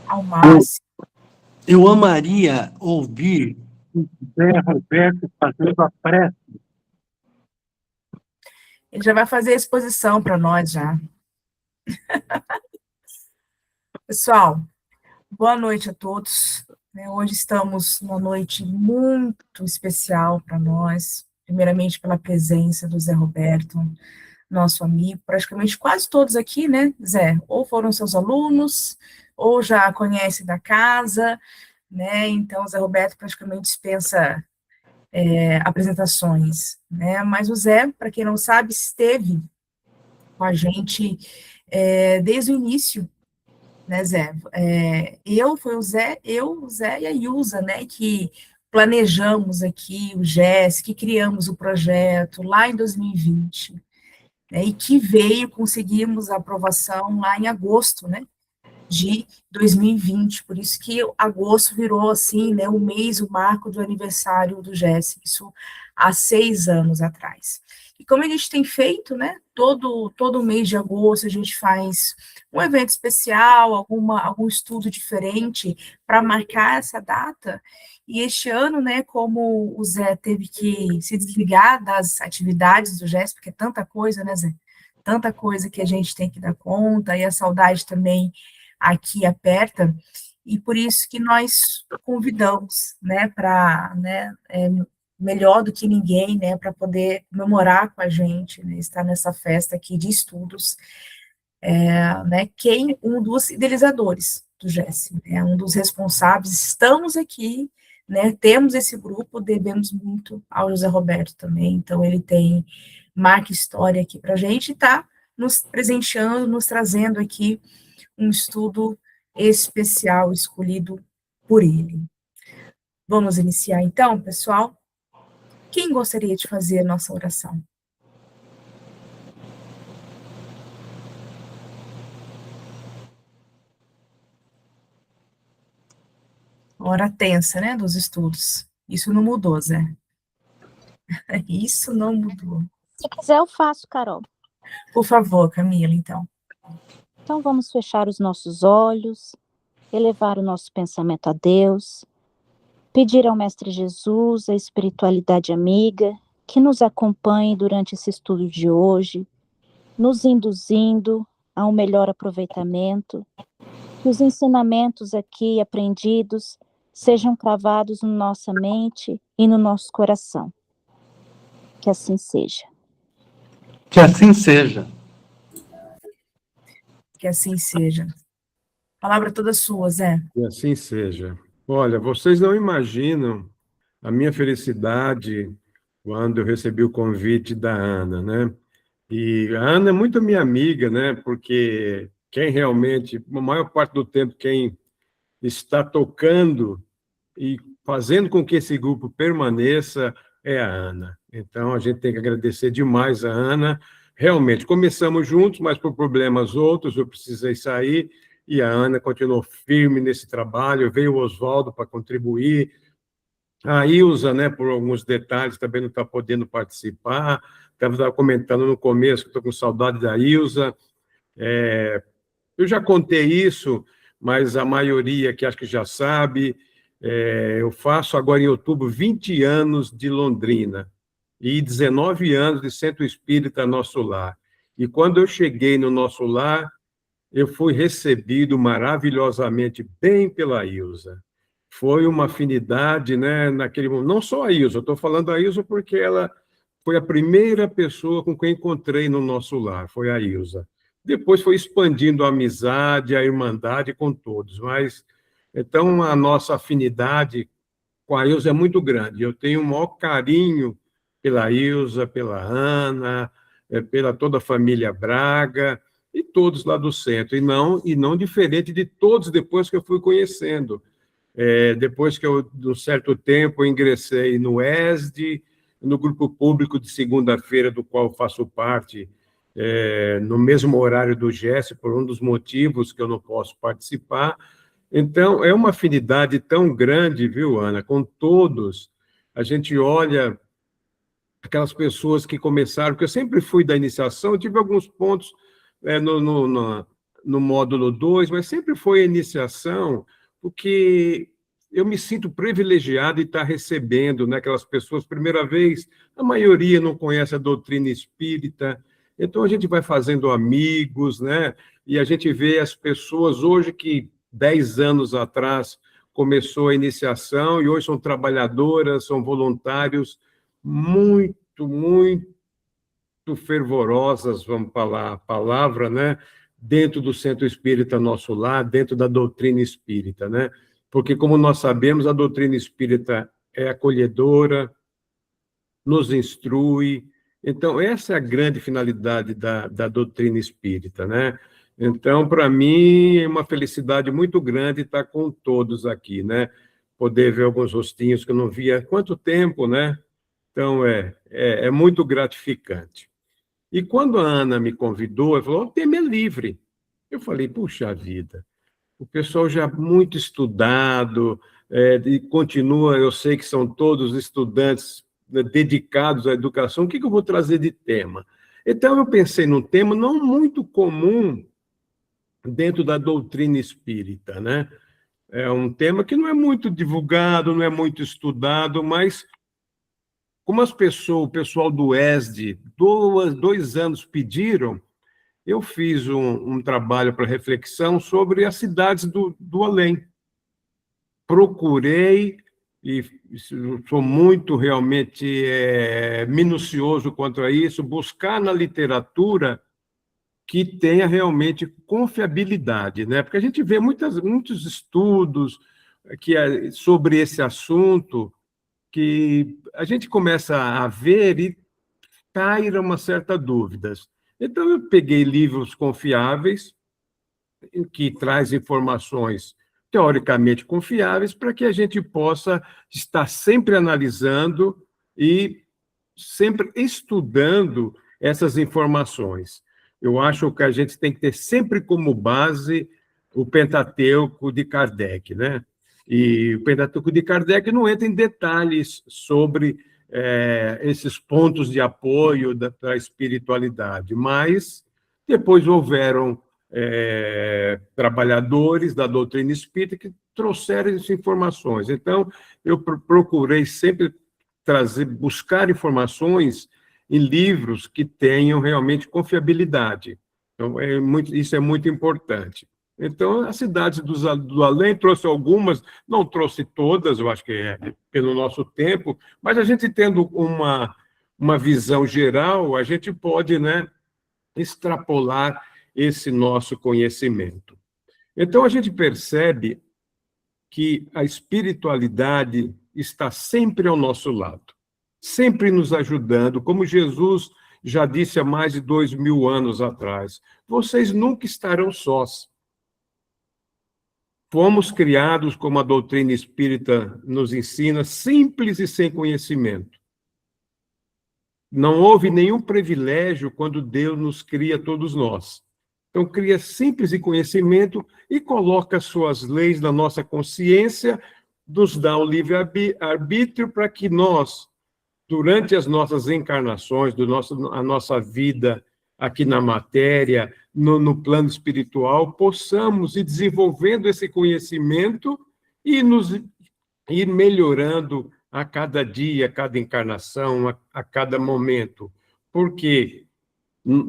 ao máximo. Eu amaria ouvir o Zé Roberto fazendo a prece. Ele já vai fazer a exposição para nós, já. Pessoal, boa noite a todos. Hoje estamos numa noite muito especial para nós, primeiramente pela presença do Zé Roberto, nosso amigo, praticamente quase todos aqui, né, Zé? Ou foram seus alunos, ou já conhecem da casa, né? Então, o Zé Roberto praticamente dispensa apresentações, né? Mas o Zé, para quem não sabe, esteve com a gente desde o início, né, Zé? Foi o Zé e a Ilza, né, que planejamos aqui o GES, que criamos o projeto lá em 2020, né, e que conseguimos a aprovação lá em agosto, né, de 2020, por isso que agosto virou, assim, né, o marco do aniversário do GES, isso há 6 anos atrás. E como a gente tem feito, né, todo mês de agosto a gente faz um evento especial, algum estudo diferente para marcar essa data, e este ano, né, como o Zé teve que se desligar das atividades do GES, porque é tanta coisa, né, Zé? Tanta coisa que a gente tem que dar conta, e a saudade também aqui aperta, e por isso que nós convidamos, né, para, né, melhor do que ninguém, né, para poder comemorar com a gente, né, estar nessa festa aqui de estudos, né, um dos idealizadores do GES, né, um dos responsáveis, estamos aqui, né, temos esse grupo, devemos muito ao José Roberto também, então ele marca história aqui para a gente, e está nos presenteando, nos trazendo aqui um estudo especial escolhido por ele. Vamos iniciar então, pessoal? Quem gostaria de fazer a nossa oração? Hora tensa, né, dos estudos. Isso não mudou, Zé. Isso não mudou. Se quiser, eu faço, Carol. Por favor, Camila, então. Então, vamos fechar os nossos olhos, elevar o nosso pensamento a Deus, pedir ao Mestre Jesus, a espiritualidade amiga, que nos acompanhe durante esse estudo de hoje, nos induzindo a um melhor aproveitamento, que os ensinamentos aqui aprendidos sejam cravados na nossa mente e no nosso coração. Que assim seja. Que assim seja. Que assim seja. Palavra toda sua, Zé. Que assim seja. Olha, vocês não imaginam a minha felicidade quando eu recebi o convite da Ana, né? E a Ana é muito minha amiga, né? Porque quem realmente, a maior parte do tempo, quem está tocando e fazendo com que esse grupo permaneça é a Ana. Então, a gente tem que agradecer demais a Ana. Realmente, começamos juntos, mas por problemas outros, eu precisei sair, e a Ana continuou firme nesse trabalho, veio o Oswaldo para contribuir, a Ilza, né, por alguns detalhes, também não está podendo participar, estava comentando no começo que estou com saudade da Ilza. Eu já contei isso, mas a maioria que acho que já sabe, eu faço agora em outubro 20 anos de Londrina e 19 anos de Centro Espírita Nosso Lar. E quando eu cheguei no Nosso Lar, eu fui recebido maravilhosamente bem pela Ilza. Foi uma afinidade, né, naquele momento. Não só a Ilza, eu estou falando da Ilza porque ela foi a primeira pessoa com quem encontrei no Nosso Lar, foi a Ilza. Depois foi expandindo a amizade, a irmandade com todos, mas então a nossa afinidade com a Ilza é muito grande. Eu tenho o maior carinho pela Ilza, pela Ana, pela toda a família Braga e todos lá do centro, e não diferente de todos depois que eu fui conhecendo. Depois que eu, de um certo tempo, ingressei no ESD, no grupo público de segunda-feira, do qual eu faço parte, no mesmo horário do GES, por um dos motivos que eu não posso participar. Então, é uma afinidade tão grande, viu, Ana, com todos. A gente olha aquelas pessoas que começaram, porque eu sempre fui da iniciação, eu tive alguns pontos no módulo 2, mas sempre foi a iniciação, porque eu me sinto privilegiado de estar recebendo, né, aquelas pessoas, primeira vez, a maioria não conhece a doutrina espírita, então a gente vai fazendo amigos, né, e a gente vê as pessoas hoje que 10 anos atrás começou a iniciação e hoje são trabalhadoras, são voluntários muito, muito fervorosas, vamos falar a palavra, né, dentro do Centro Espírita Nosso Lar, dentro da doutrina espírita, né? Porque, como nós sabemos, a doutrina espírita é acolhedora, nos instrui. Então, essa é a grande finalidade da doutrina espírita, né? Então, para mim, é uma felicidade muito grande estar com todos aqui, né? Poder ver alguns rostinhos que eu não via há quanto tempo, né? Então, é muito gratificante. E quando a Ana me convidou, ela falou, o tema é livre. Eu falei, puxa vida, o pessoal já muito estudado, e continua, eu sei que são todos estudantes, né, dedicados à educação, o que eu vou trazer de tema? Então, eu pensei num tema não muito comum dentro da doutrina espírita, né? É um tema que não é muito divulgado, não é muito estudado, mas como o pessoal do ESD, 2 anos pediram, eu fiz um trabalho para reflexão sobre as cidades do além. Procurei, e sou muito realmente minucioso quanto a isso, buscar na literatura que tenha realmente confiabilidade, né? Porque a gente vê muitos estudos sobre esse assunto, que a gente começa a ver e cair uma certa dúvidas. Então, eu peguei livros confiáveis, que traz informações teoricamente confiáveis, para que a gente possa estar sempre analisando e sempre estudando essas informações. Eu acho que a gente tem que ter sempre como base o Pentateuco de Kardec, né? E o Pentateuco de Kardec não entra em detalhes sobre esses pontos de apoio da espiritualidade, mas depois houveram trabalhadores da doutrina espírita que trouxeram essas informações. Então, eu procurei sempre buscar informações em livros que tenham realmente confiabilidade. Então, isso é muito importante. Então, as cidades do além, trouxe algumas, não trouxe todas, eu acho que pelo nosso tempo, mas a gente tendo uma visão geral, a gente pode, né, extrapolar esse nosso conhecimento. Então, a gente percebe que a espiritualidade está sempre ao nosso lado, sempre nos ajudando, como Jesus já disse há mais de 2000 anos atrás, vocês nunca estarão sós. Fomos criados, como a doutrina espírita nos ensina, simples e sem conhecimento. Não houve nenhum privilégio quando Deus nos cria todos nós. Então, cria simples e conhecimento e coloca suas leis na nossa consciência, nos dá o livre-arbítrio para que nós, durante as nossas encarnações, a nossa vida aqui na matéria, no plano espiritual, possamos ir desenvolvendo esse conhecimento e nos ir melhorando a cada dia, a cada encarnação, a cada momento. Porque,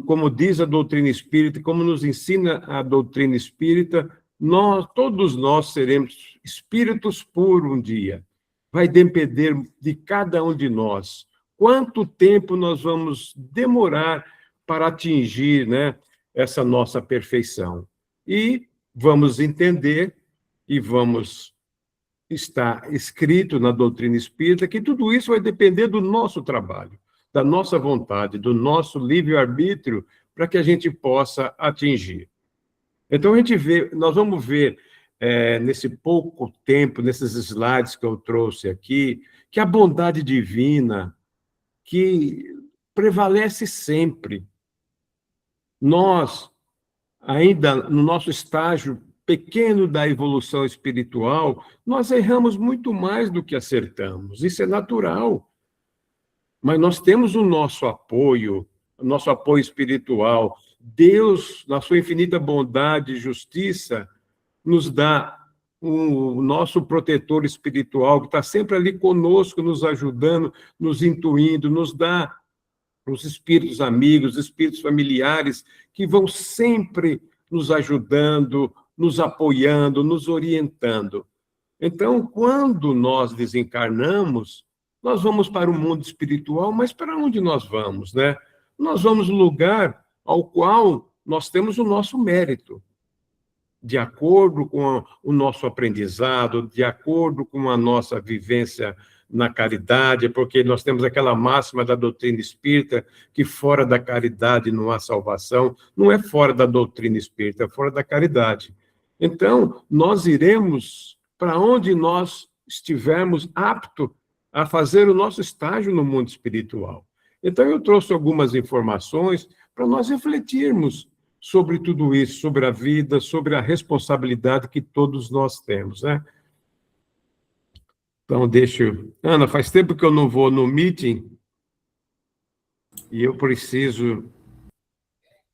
como diz a doutrina espírita, como nos ensina a doutrina espírita, todos nós seremos espíritos por um dia. Vai depender de cada um de nós. Quanto tempo nós vamos demorar para atingir, né, essa nossa perfeição? E vamos entender e vamos estar escrito na doutrina espírita que tudo isso vai depender do nosso trabalho, da nossa vontade, do nosso livre-arbítrio, para que a gente possa atingir. Então, nós vamos ver, nesse pouco tempo, nesses slides que eu trouxe aqui, que a bondade divina, que prevalece sempre. Nós, ainda no nosso estágio pequeno da evolução espiritual, nós erramos muito mais do que acertamos. Isso é natural. Mas nós temos o nosso apoio espiritual Deus, na sua infinita bondade e justiça, nos dá o nosso protetor espiritual, que está sempre ali conosco, nos ajudando, nos intuindo, nos dá os espíritos amigos, espíritos familiares, que vão sempre nos ajudando, nos apoiando, nos orientando. Então, quando nós desencarnamos, nós vamos para o mundo espiritual, mas para onde nós vamos, né? Nós vamos no lugar ao qual nós temos o nosso mérito, de acordo com o nosso aprendizado, de acordo com a nossa vivência na caridade, porque nós temos aquela máxima da doutrina espírita, que fora da caridade não há salvação. Não é fora da doutrina espírita, é fora da caridade. Então, nós iremos para onde nós estivermos aptos a fazer o nosso estágio no mundo espiritual. Então, eu trouxe algumas informações para nós refletirmos sobre tudo isso, sobre a vida, sobre a responsabilidade que todos nós temos, né? Então, deixa eu... Ana, faz tempo que eu não vou no meeting e eu preciso...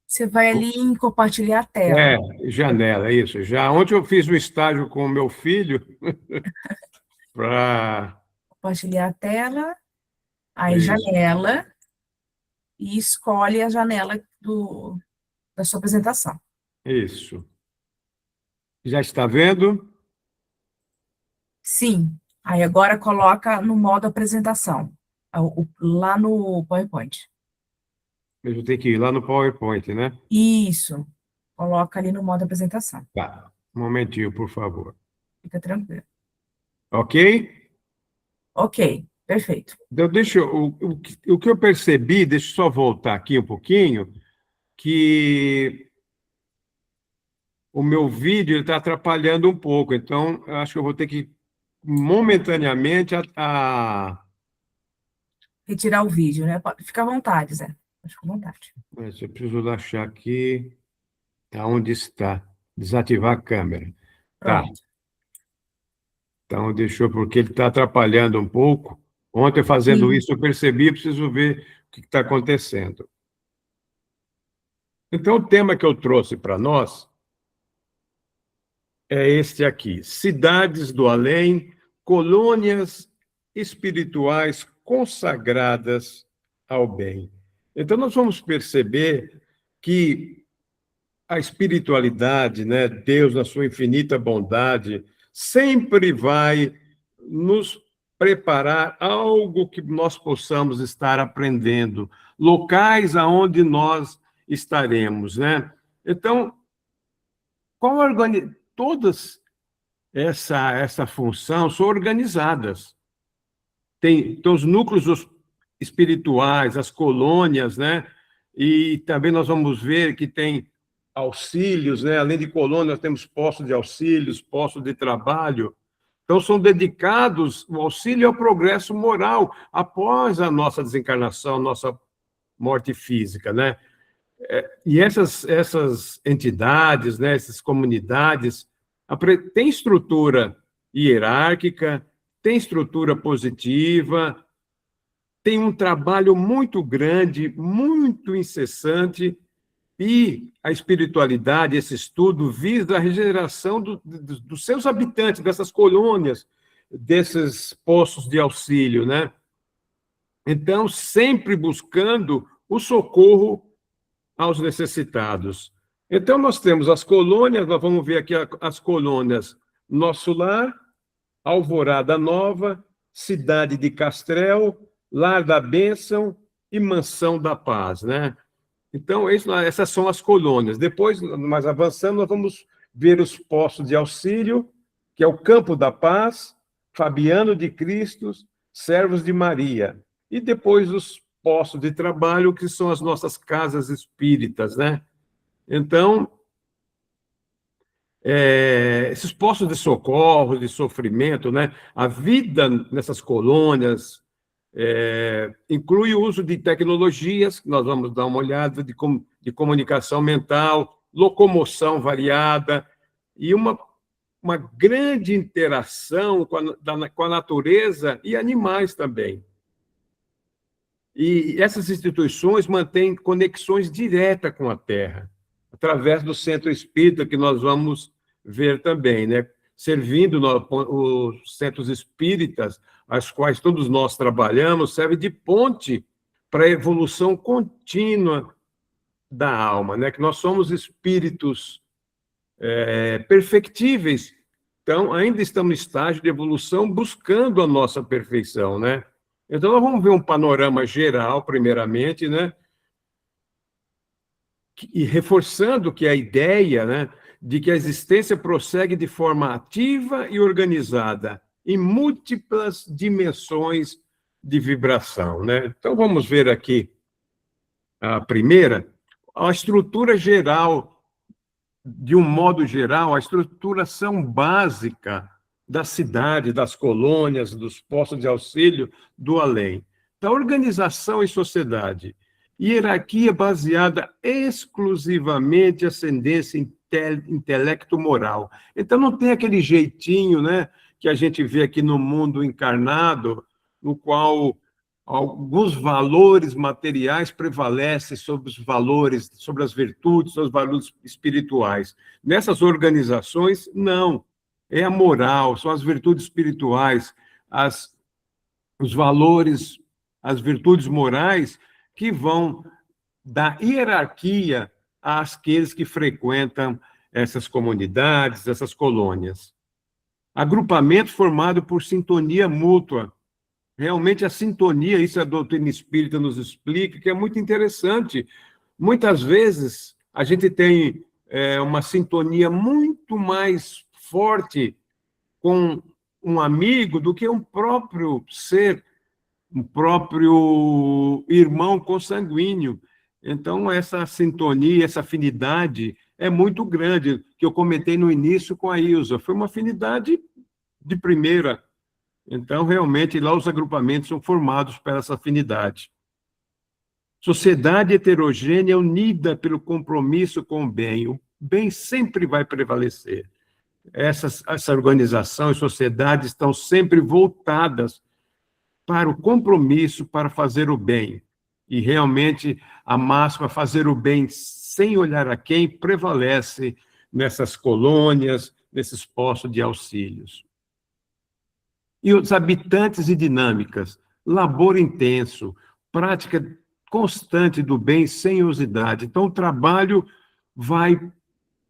Você vai ali em compartilhar a tela. Janela, é isso. Já ontem eu fiz um estágio com o meu filho para... Compartilhar a tela, aí janela, e escolhe a janela da sua apresentação. Isso. Já está vendo? Sim. Aí agora coloca no modo apresentação, lá no PowerPoint. Eu tenho que ir lá no PowerPoint, né? Isso. Coloca ali no modo apresentação. Tá. Um momentinho, por favor. Fica tranquilo. Ok? Ok, perfeito. Então, o que eu percebi, deixa eu só voltar aqui um pouquinho, que o meu vídeo está atrapalhando um pouco, então eu acho que eu vou ter que, momentaneamente, Retirar o vídeo, né? Fica à vontade, Zé. Fica à vontade. Mas eu preciso achar aqui onde está. Desativar a câmera. Tá. Pronto. Então, porque ele está atrapalhando um pouco. Ontem, fazendo isso, eu percebi, preciso ver o que está acontecendo. Então, o tema que eu trouxe para nós é este aqui: Cidades do Além, colônias espirituais consagradas ao bem. Então, nós vamos perceber que a espiritualidade, né, Deus, na sua infinita bondade, sempre vai nos preparar algo que nós possamos estar aprendendo, locais aonde nós estaremos, né? Então, todas essa função são organizadas. Tem os núcleos espirituais, as colônias, né? E também nós vamos ver que tem auxílios, né? Além de colônias, nós temos postos de auxílios, postos de trabalho. Então, são dedicados o auxílio ao progresso moral após a nossa desencarnação, a nossa morte física, né? E essas entidades, né, essas comunidades, têm estrutura hierárquica, tem estrutura positiva, tem um trabalho muito grande, muito incessante, e a espiritualidade, esse estudo, visa a regeneração dos seus habitantes, dessas colônias, desses postos de auxílio, né? Então, sempre buscando o socorro aos necessitados. Então, nós temos as colônias, nós vamos ver aqui as colônias Nosso Lar, Alvorada Nova, Cidade de Castrel, Lar da Bênção e Mansão da Paz, né? Então, essas são as colônias. Depois, mais avançando, nós vamos ver os postos de auxílio, que é o Campo da Paz, Fabiano de Cristo, Servos de Maria. E depois os postos de trabalho, que são as nossas casas espíritas, né? Então, esses postos de socorro, de sofrimento, né? A vida nessas colônias inclui o uso de tecnologias, que nós vamos dar uma olhada, de comunicação mental, locomoção variada, e uma grande interação com a natureza e animais também. E essas instituições mantêm conexões diretas com a Terra, através do centro espírita, que nós vamos ver também, né? Servindo os centros espíritas, as quais todos nós trabalhamos, serve de ponte para a evolução contínua da alma, né? Que nós somos espíritos perfectíveis, então ainda estamos no estágio de evolução buscando a nossa perfeição, né? Então nós vamos ver um panorama geral, primeiramente, né? E reforçando que a ideia, né, de que a existência prossegue de forma ativa e organizada em múltiplas dimensões de vibração, né? Então vamos ver aqui a primeira, a estrutura geral, de um modo geral, a estruturação básica da cidade, das colônias, dos postos de auxílio, do além, da organização em sociedade, hierarquia baseada exclusivamente em ascendência intelecto-moral. Então, não tem aquele jeitinho, né, que a gente vê aqui no mundo encarnado, no qual alguns valores materiais prevalecem sobre os valores, sobre as virtudes, sobre os valores espirituais. Nessas organizações, não. É a moral, são as virtudes espirituais, os valores, as virtudes morais que vão dar hierarquia àqueles que frequentam essas comunidades, essas colônias. Agrupamento formado por sintonia mútua. Realmente a sintonia, isso a doutrina espírita nos explica, que é muito interessante. Muitas vezes a gente tem uma sintonia muito mais forte com um amigo do que um próprio ser, um próprio irmão consanguíneo. Então, essa sintonia, essa afinidade é muito grande, que eu comentei no início com a Ilza. Foi uma afinidade de primeira. Então, realmente, lá os agrupamentos são formados por essa afinidade. Sociedade heterogênea unida pelo compromisso com o bem. O bem sempre vai prevalecer. Essa organização e sociedade estão sempre voltadas para o compromisso, para fazer o bem. E, realmente, a máxima fazer o bem sem olhar a quem prevalece nessas colônias, nesses postos de auxílios. E os habitantes e dinâmicas, labor intenso, prática constante do bem sem ociosidade. Então, o trabalho vai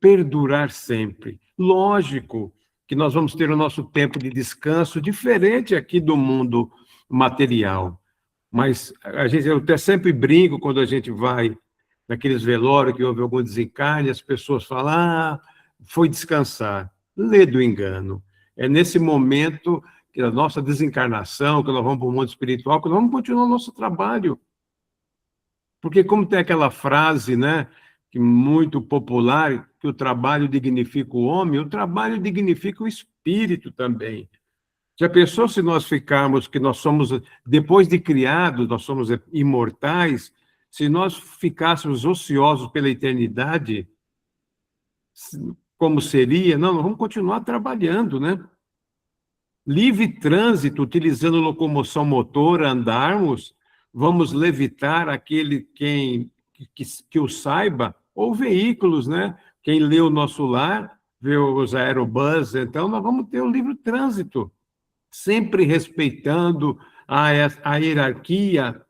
perdurar sempre. Lógico que nós vamos ter o nosso tempo de descanso diferente aqui do mundo material, mas eu até sempre brinco quando a gente vai naqueles velórios que houve algum desencarne, as pessoas falam, foi descansar. Lê do engano. É nesse momento que a nossa desencarnação, que nós vamos para o mundo espiritual, que nós vamos continuar o nosso trabalho. Porque como tem aquela frase, né, que muito popular, que o trabalho dignifica o homem, o trabalho dignifica o espírito também. Já pensou se nós ficarmos, que nós somos, depois de criados, nós somos imortais, se nós ficássemos ociosos pela eternidade, como seria? Não, nós vamos continuar trabalhando, né? Livre trânsito, utilizando locomoção motora, andarmos, vamos levitar aquele que o saiba, ou veículos, né? Quem lê o Nosso Lar, vê os aerobus, então nós vamos ter o livre trânsito, sempre respeitando a hierarquia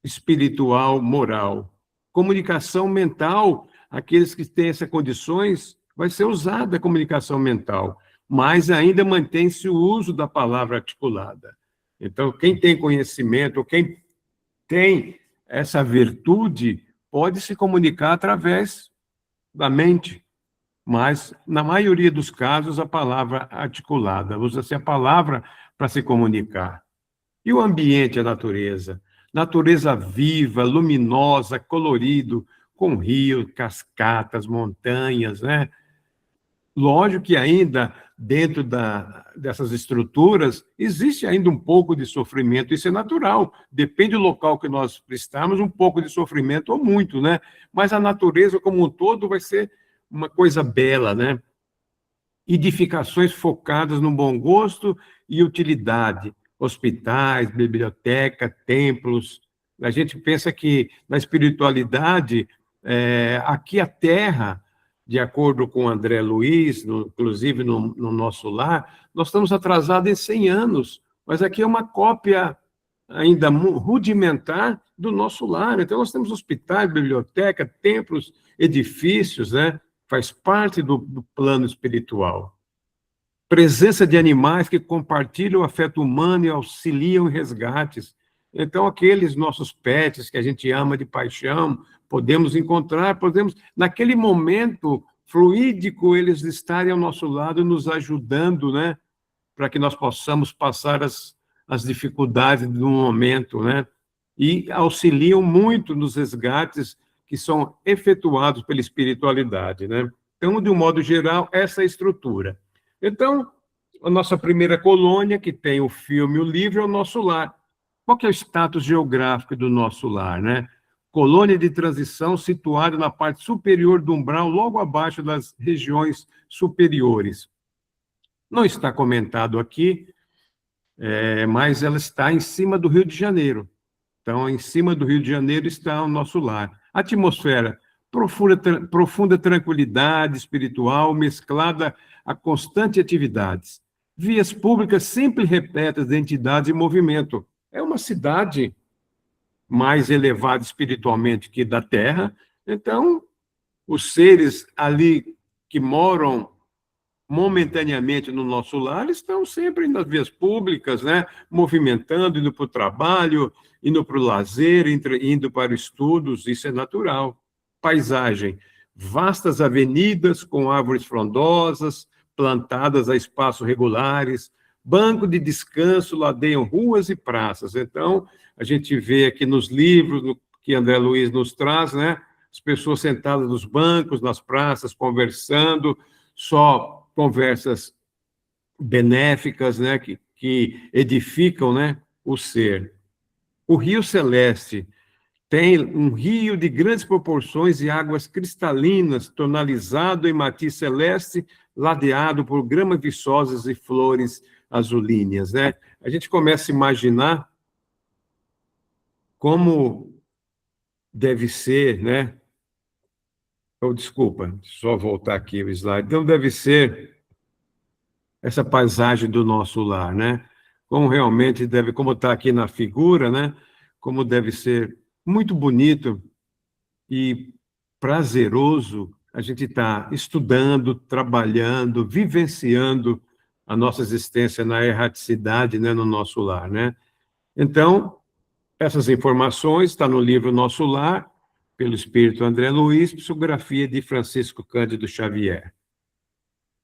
espiritual, moral. Comunicação mental, aqueles que têm essas condições, vai ser usada a comunicação mental, mas ainda mantém-se o uso da palavra articulada. Então, quem tem conhecimento, quem tem essa virtude, pode se comunicar através da mente, mas, na maioria dos casos, a palavra articulada, usa-se a palavra para se comunicar. E o ambiente, a natureza? Natureza viva, luminosa, colorido, com rios, cascatas, montanhas, né? Lógico que ainda, dentro dessas estruturas, existe ainda um pouco de sofrimento, isso é natural, depende do local que nós estamos, um pouco de sofrimento ou muito, né? Mas a natureza como um todo vai ser uma coisa bela, né? Edificações focadas no bom gosto e utilidade, hospitais, biblioteca, templos. A gente pensa que na espiritualidade, aqui a Terra, de acordo com o André Luiz, inclusive no nosso lar, nós estamos atrasados em 100 anos, mas aqui é uma cópia ainda rudimentar do nosso lar. Então, nós temos hospitais, biblioteca, templos, edifícios, né? Faz parte do plano espiritual. Presença de animais que compartilham o afeto humano e auxiliam em resgates. Então, aqueles nossos pets que a gente ama de paixão, podemos encontrar, naquele momento fluídico, eles estarem ao nosso lado, nos ajudando, né? Para que nós possamos passar as dificuldades do momento, né? E auxiliam muito nos resgates que são efetuados pela espiritualidade, né? Então, de um modo geral, essa é a estrutura. Então, a nossa primeira colônia, que tem o filme e o livro, é o nosso lar. Qual que é o status geográfico do nosso lar, né? Colônia de transição situada na parte superior do umbral, logo abaixo das regiões superiores. Não está comentado aqui, mas ela está em cima do Rio de Janeiro. Então, em cima do Rio de Janeiro está o nosso lar. Atmosfera, profunda tranquilidade espiritual, mesclada a constantes atividades. Vias públicas sempre repletas de entidades em movimento. É uma cidade mais elevada espiritualmente que da Terra. Então, os seres ali que moram momentaneamente no nosso lar estão sempre nas vias públicas, né? Movimentando, indo para o trabalho, indo para o lazer, indo para estudos, isso é natural. Paisagem, vastas avenidas com árvores frondosas, plantadas a espaços regulares, banco de descanso ladeiam ruas e praças. Então, a gente vê aqui nos livros que André Luiz nos traz, né? As pessoas sentadas nos bancos, nas praças, conversando, só conversas benéficas, né? Que edificam, né? O ser. O Rio Celeste tem um rio de grandes proporções e águas cristalinas, tonalizado em matiz celeste, ladeado por gramas viçosas e flores azulíneas, né? A gente começa a imaginar como deve ser, né? Desculpa, só voltar aqui o slide. Então, deve ser essa paisagem do nosso lar, né? Como realmente deve, como está aqui na figura, né? Como deve ser muito bonito e prazeroso a gente estar estudando, trabalhando, vivenciando a nossa existência na erraticidade, né, no nosso lar, né? Então, essas informações estão no livro Nosso Lar, pelo Espírito André Luiz, psicografia de Francisco Cândido Xavier.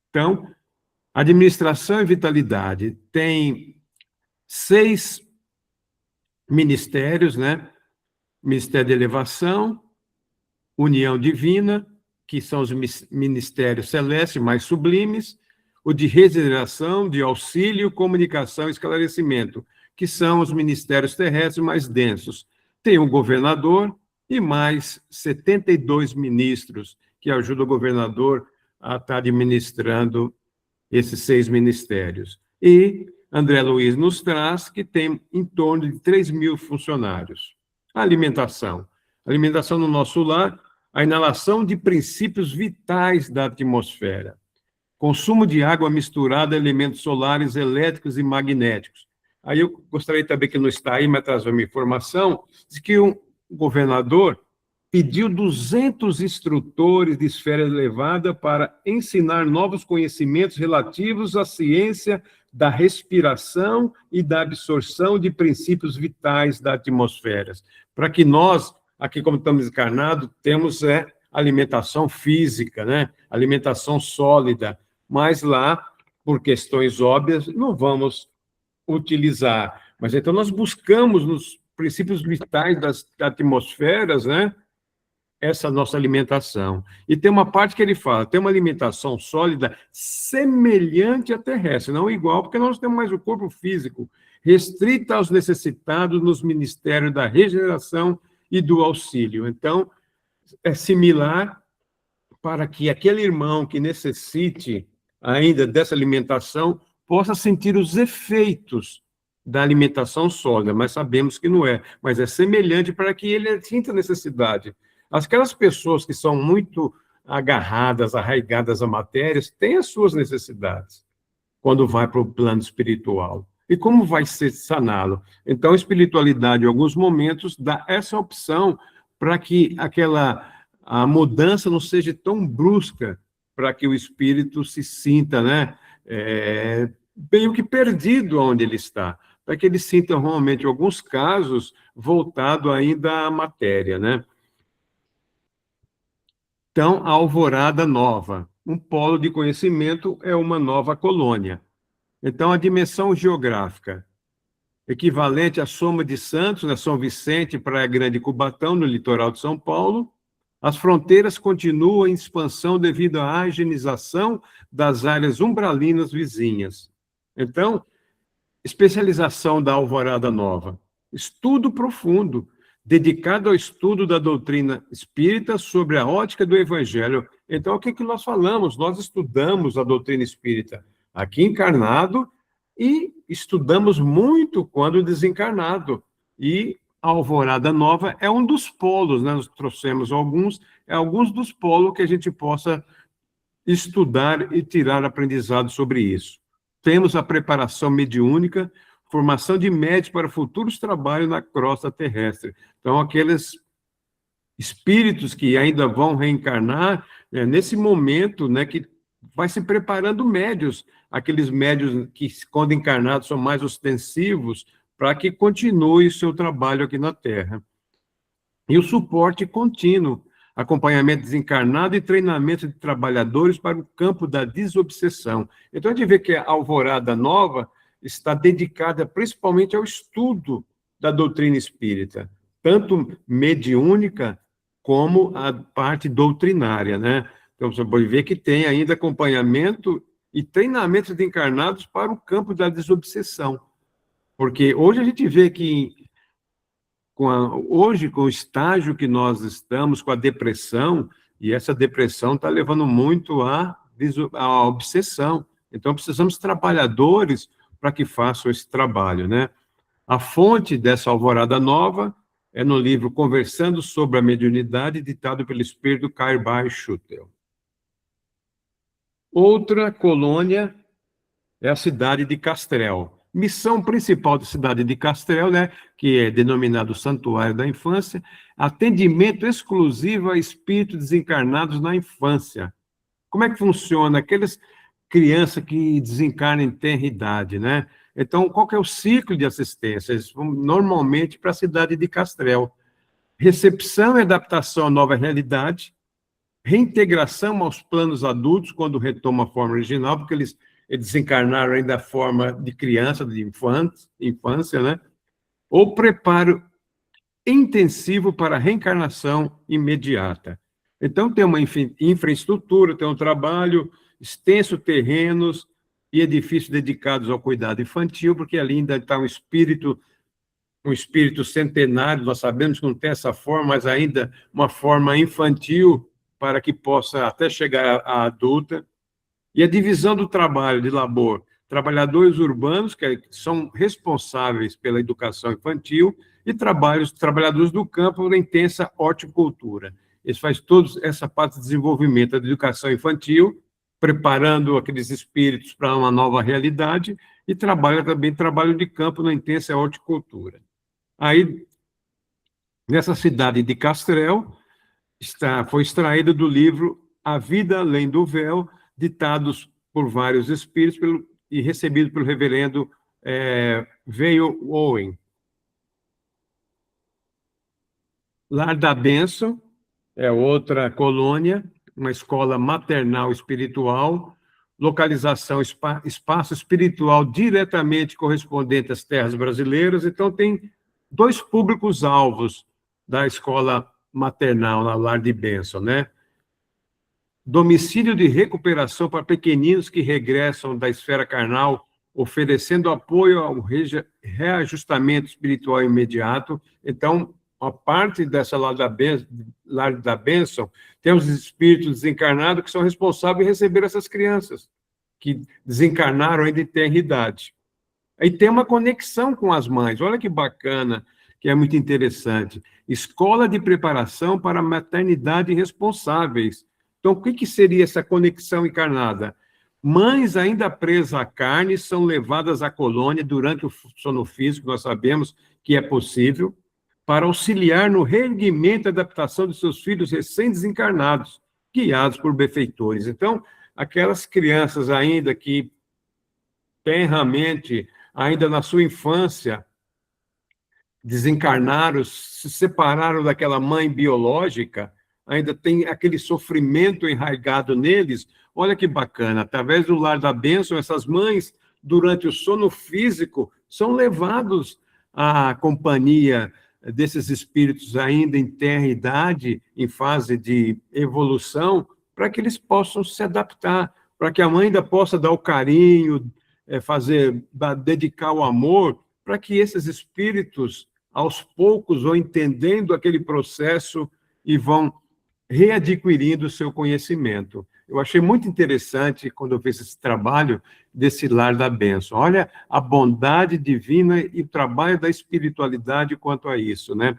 Então, administração e vitalidade tem 6 ministérios, né? Ministério de Elevação, União Divina, que são os ministérios celestes mais sublimes, o de regeneração, de auxílio, comunicação e esclarecimento, que são os ministérios terrestres mais densos. Tem um governador e mais 72 ministros que ajudam o governador a estar administrando esses 6 ministérios. E André Luiz nos traz que tem em torno de 3.000 funcionários. A alimentação. A alimentação no nosso lar, a inalação de princípios vitais da atmosfera. Consumo de água misturada a elementos solares, elétricos e magnéticos. Aí eu gostaria também, que não está aí, mas traz uma informação, de que um governador pediu 200 instrutores de esfera elevada para ensinar novos conhecimentos relativos à ciência da respiração e da absorção de princípios vitais da atmosfera, para que nós, aqui como estamos encarnados, temos alimentação física, né? Alimentação sólida, mas lá, por questões óbvias, não vamos utilizar. Mas então nós buscamos nos princípios vitais das atmosferas, né? Essa nossa alimentação. E tem uma parte que ele fala, tem uma alimentação sólida semelhante à terrestre, não igual, porque nós temos mais o corpo físico, restrita aos necessitados nos ministérios da regeneração e do auxílio. Então, é similar para que aquele irmão que necessite ainda dessa alimentação possa sentir os efeitos da alimentação sólida, mas sabemos que não é. Mas é semelhante para que ele sinta necessidade. Aquelas pessoas que são muito agarradas, arraigadas a matérias, têm as suas necessidades quando vai para o plano espiritual. E como vai ser saná-lo? Então, a espiritualidade, em alguns momentos, dá essa opção para que a mudança não seja tão brusca, para que o espírito se sinta, né, meio que perdido onde ele está, para que ele sinta realmente, em alguns casos, voltado ainda à matéria, né? Então, a alvorada nova, um polo de conhecimento é uma nova colônia. Então, a dimensão geográfica, equivalente à soma de Santos, né, São Vicente, Praia Grande e Cubatão, no litoral de São Paulo. As fronteiras continuam em expansão devido à higienização das áreas umbralinas vizinhas. Então, especialização da Alvorada Nova, estudo profundo, dedicado ao estudo da doutrina espírita sobre a ótica do Evangelho. Então, o que nós falamos? Nós estudamos a doutrina espírita aqui encarnado e estudamos muito quando desencarnado. E a Alvorada Nova é um dos polos, né? Nós trouxemos alguns dos polos que a gente possa estudar e tirar aprendizado sobre isso. Temos a preparação mediúnica, formação de médios para futuros trabalhos na crosta terrestre. Então, aqueles espíritos que ainda vão reencarnar, nesse momento, né, que vai se preparando médios, aqueles médios que, quando encarnados, são mais ostensivos, para que continue o seu trabalho aqui na Terra. E o suporte contínuo, acompanhamento desencarnado e treinamento de trabalhadores para o campo da desobsessão. Então, a gente vê que a Alvorada Nova está dedicada principalmente ao estudo da doutrina espírita, tanto mediúnica como a parte doutrinária, né? Então, você pode ver que tem ainda acompanhamento e treinamento de encarnados para o campo da desobsessão. Porque hoje a gente vê que, hoje, com o estágio que nós estamos, com a depressão, e essa depressão está levando muito à obsessão. Então, precisamos de trabalhadores para que façam esse trabalho, né? A fonte dessa Alvorada Nova é no livro Conversando sobre a Mediunidade, ditado pelo espírito Carby Schutel. Outra colônia é a cidade de Castrel. Missão principal da cidade de Castrel, né, que é denominado Santuário da Infância, atendimento exclusivo a espíritos desencarnados na infância. Como é que funciona? Aquelas crianças que desencarnam em tenra idade, né? Então, qual que é o ciclo de assistência? Eles vão normalmente para a cidade de Castrel. Recepção e adaptação à nova realidade, reintegração aos planos adultos, quando retoma a forma original, porque eles desencarnaram ainda a forma de criança, de infância, né? Ou preparo intensivo para a reencarnação imediata. Então, tem uma infraestrutura, tem um trabalho, extenso terrenos e edifícios dedicados ao cuidado infantil, porque ali ainda está um espírito centenário, nós sabemos que não tem essa forma, mas ainda uma forma infantil, para que possa até chegar à adulta. E a divisão do trabalho de labor, trabalhadores urbanos, que são responsáveis pela educação infantil, e trabalhadores do campo da intensa horticultura. Eles fazem toda essa parte de desenvolvimento da educação infantil, preparando aqueles espíritos para uma nova realidade, e trabalha também trabalho de campo na intensa horticultura. Aí, nessa cidade de Castrel, foi extraído do livro A Vida Além do Véu, ditados por vários espíritos e recebido pelo reverendo Veio Owen. Lar da Bênção é outra colônia, uma escola maternal espiritual, localização, espaço espiritual diretamente correspondente às terras brasileiras. Então, tem dois públicos-alvos da escola maternal, na Lar de Bênção, né? Domicílio de recuperação para pequeninos que regressam da esfera carnal, oferecendo apoio ao reajustamento espiritual imediato. Então, a parte dessa Lar da Bênção, tem os espíritos desencarnados que são responsáveis por receber essas crianças, que desencarnaram ainda em tenra idade. Aí tem uma conexão com as mães. Olha que bacana, que é muito interessante. Escola de preparação para maternidade responsáveis. Então, o que seria essa conexão encarnada? Mães ainda presas à carne são levadas à colônia durante o sono físico, nós sabemos que é possível, para auxiliar no reerguimento e adaptação de seus filhos recém-desencarnados, guiados por benfeitores. Então, aquelas crianças ainda que tenramente, ainda na sua infância, desencarnaram, se separaram daquela mãe biológica, ainda tem aquele sofrimento enraizado neles. Olha que bacana, através do lar da bênção, essas mães, durante o sono físico, são levados à companhia desses espíritos ainda em tenra idade, em fase de evolução, para que eles possam se adaptar, para que a mãe ainda possa dar o carinho, dedicar o amor, para que esses espíritos, aos poucos, vão entendendo aquele processo e vão readquirindo o seu conhecimento. Eu achei muito interessante, quando eu fiz esse trabalho, desse lar da bênção. Olha a bondade divina e o trabalho da espiritualidade quanto a isso, né?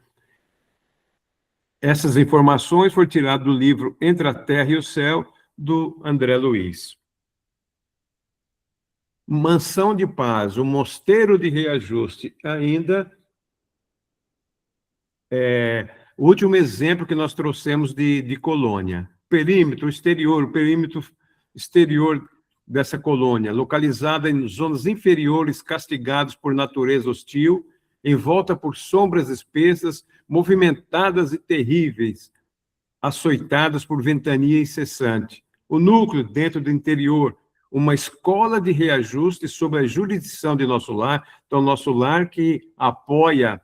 Essas informações foram tiradas do livro Entre a Terra e o Céu, do André Luiz. Mansão de Paz, o Mosteiro de Reajuste, ainda o último exemplo que nós trouxemos de colônia. Perímetro exterior, o perímetro exterior dessa colônia, localizada em zonas inferiores castigadas por natureza hostil, envolta por sombras espessas, movimentadas e terríveis, açoitadas por ventania incessante. O núcleo, dentro do interior, uma escola de reajuste sob a jurisdição de nosso lar. Então, nosso lar que apoia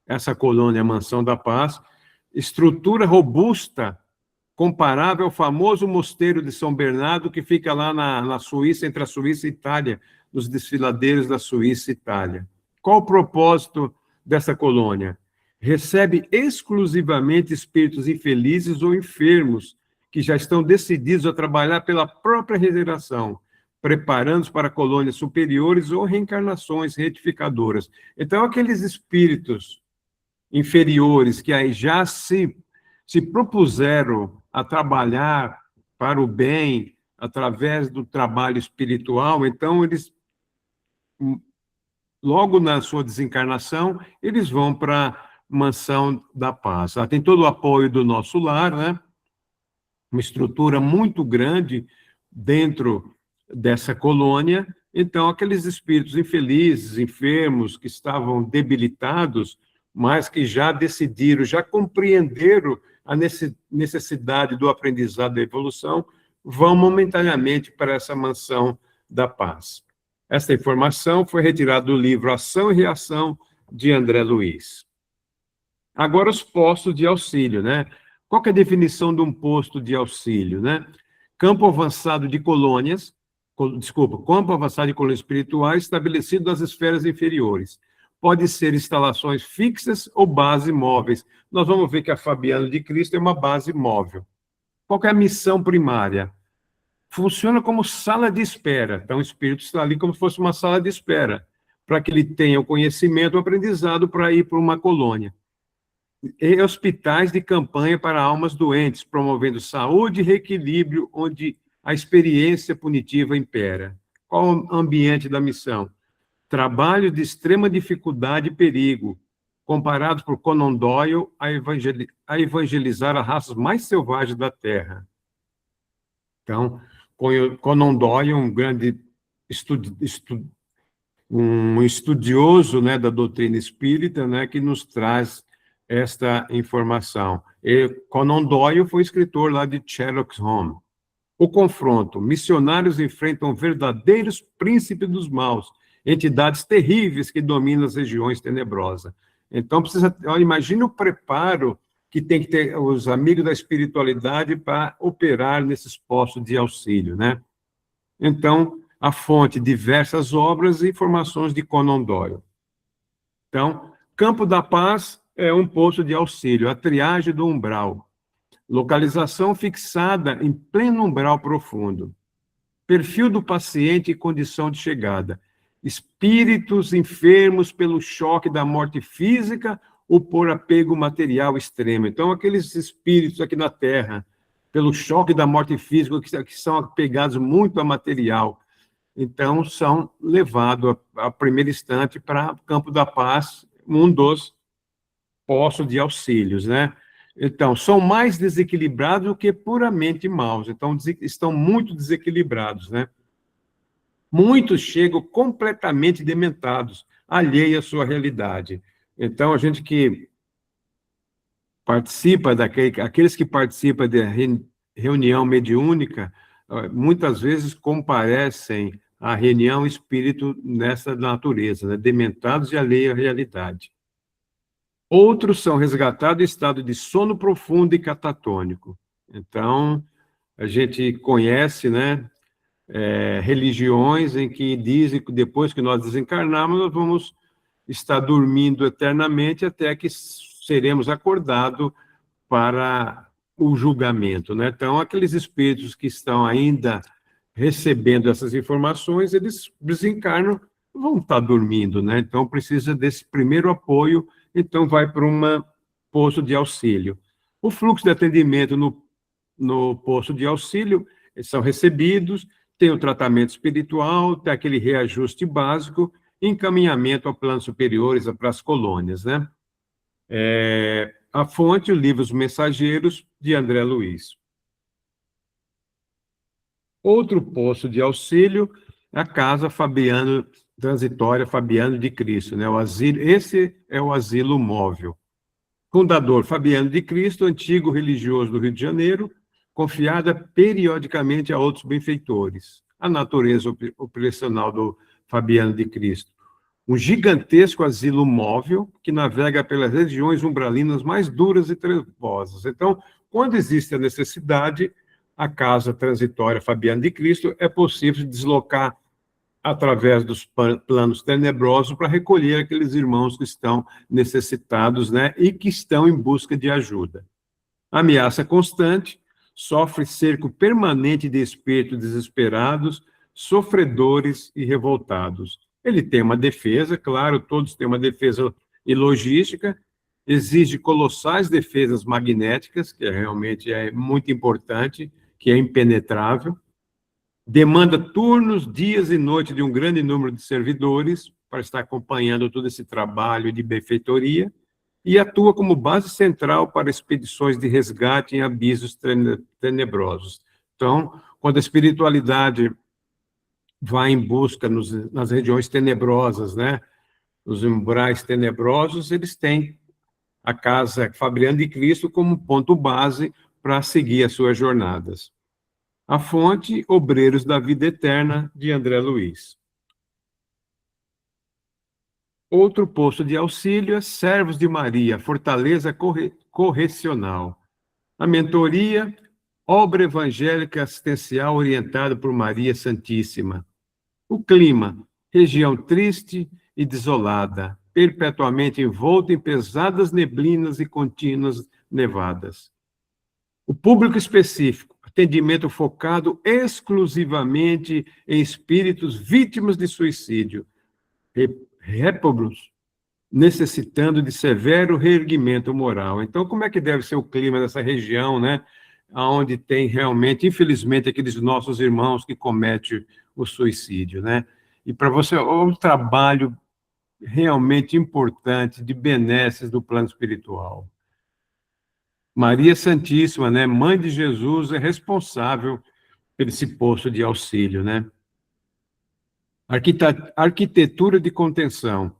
essa colônia Mansão da Paz, estrutura robusta, comparável ao famoso mosteiro de São Bernardo, que fica lá na Suíça, entre a Suíça e Itália, nos desfiladeiros da Suíça e Itália. Qual o propósito dessa colônia? Recebe exclusivamente espíritos infelizes ou enfermos, que já estão decididos a trabalhar pela própria regeneração, preparando-os para colônias superiores ou reencarnações retificadoras. Então, aqueles espíritos inferiores que aí já se propuseram a trabalhar para o bem através do trabalho espiritual, então eles, logo na sua desencarnação, eles vão para a Mansão da Paz. Tem todo o apoio do nosso lar, né? Uma estrutura muito grande dentro dessa colônia. Então, aqueles espíritos infelizes, enfermos, que estavam debilitados, mas que já decidiram, já compreenderam a necessidade do aprendizado da evolução, vão momentaneamente para essa Mansão da Paz. Esta informação foi retirada do livro Ação e Reação, de André Luiz. Agora, os postos de auxílio, né? Qual que é a definição de um posto de auxílio, né? Campo avançado de colônias, campo avançado de colônias espirituais estabelecido nas esferas inferiores. Pode ser instalações fixas ou bases móveis. Nós vamos ver que a Fabiana de Cristo é uma base móvel. Qual que é a missão primária? Funciona como sala de espera. Então, o espírito está ali como se fosse uma sala de espera, para que ele tenha o conhecimento, o aprendizado para ir para uma colônia. E hospitais de campanha para almas doentes, promovendo saúde e reequilíbrio onde a experiência punitiva impera. Qual o ambiente da missão? Trabalho de extrema dificuldade e perigo, comparados por Conan Doyle a evangelizar as raças mais selvagens da Terra. Então, Conan Doyle, um grande estudioso, né, da doutrina espírita, né, que nos traz esta informação. Conan Doyle foi escritor lá de Sherlock Holmes. O confronto. Missionários enfrentam verdadeiros príncipes dos maus, entidades terríveis que dominam as regiões tenebrosas. Então, imagine o preparo que tem que ter os amigos da espiritualidade para operar nesses postos de auxílio, né? Então, a fonte, diversas obras e informações de Conan Doyle. Então, Campo da Paz é um posto de auxílio, a triagem do umbral. Localização fixada em pleno umbral profundo. Perfil do paciente e condição de chegada. espíritos enfermos pelo choque da morte física ou por apego material extremo. Então, aqueles espíritos aqui na Terra, pelo choque da morte física, que são apegados muito a material, então são levados a primeiro instante para o campo da paz, um dos postos de auxílios, né? Então, são mais desequilibrados do que puramente maus. Então, estão muito desequilibrados, né? Muitos chegam completamente dementados, alheios à sua realidade. Então, a gente que participa aqueles que participam da reunião mediúnica, muitas vezes comparecem à reunião espírito nessa natureza, né? Dementados e alheios à realidade. Outros são resgatados em estado de sono profundo e catatônico. Então, a gente conhece, né, religiões em que dizem que depois que nós desencarnarmos, nós vamos estar dormindo eternamente até que seremos acordados para o julgamento, né? Então, aqueles espíritos que estão ainda recebendo essas informações, eles desencarnam, vão estar dormindo, né? Então, precisa desse primeiro apoio, então vai para um posto de auxílio. O fluxo de atendimento no posto de auxílio, eles são recebidos, tem o tratamento espiritual, tem aquele reajuste básico, encaminhamento a planos superiores, para as colônias, né? A fonte, o livro Os Mensageiros, de André Luiz. Outro posto de auxílio é a Casa Fabiano, Transitória Fabiano de Cristo, né? Esse é o asilo móvel. Fundador Fabiano de Cristo, antigo religioso do Rio de Janeiro, confiada periodicamente a outros benfeitores. A natureza operacional do Fabiano de Cristo. Um gigantesco asilo móvel que navega pelas regiões umbralinas mais duras e trevosas. Então, quando existe a necessidade, a Casa Transitória Fabiano de Cristo é possível deslocar através dos planos tenebrosos para recolher aqueles irmãos que estão necessitados, né, e que estão em busca de ajuda. Ameaça constante, sofre cerco permanente de espíritos desesperados, sofredores e revoltados. Ele tem uma defesa, claro, todos têm uma defesa e logística, exige colossais defesas magnéticas, que realmente é muito importante, que é impenetrável, demanda turnos, dias e noites de um grande número de servidores para estar acompanhando todo esse trabalho de benfeitoria e atua como base central para expedições de resgate em abismos tenebrosos. Então, quando a espiritualidade vai em busca nas regiões tenebrosas, né, nos umbrais tenebrosos, eles têm a Casa Fabiano de Cristo como ponto base para seguir as suas jornadas. A fonte, Obreiros da Vida Eterna, de André Luiz. Outro posto de auxílio é Servos de Maria, Fortaleza Correcional. A mentoria, obra evangélica assistencial orientada por Maria Santíssima. O clima, região triste e desolada, perpetuamente envolta em pesadas neblinas e contínuas nevadas. O público específico, atendimento focado exclusivamente em espíritos vítimas de suicídio, réprobos, necessitando de severo reerguimento moral. Então, como é que deve ser o clima dessa região, né? Onde tem realmente, infelizmente, aqueles nossos irmãos que cometem o suicídio, né? E para você, um trabalho realmente importante de benesses do plano espiritual. Maria Santíssima, né, Mãe de Jesus, é responsável por esse posto de auxílio, né? Arquitetura de contenção,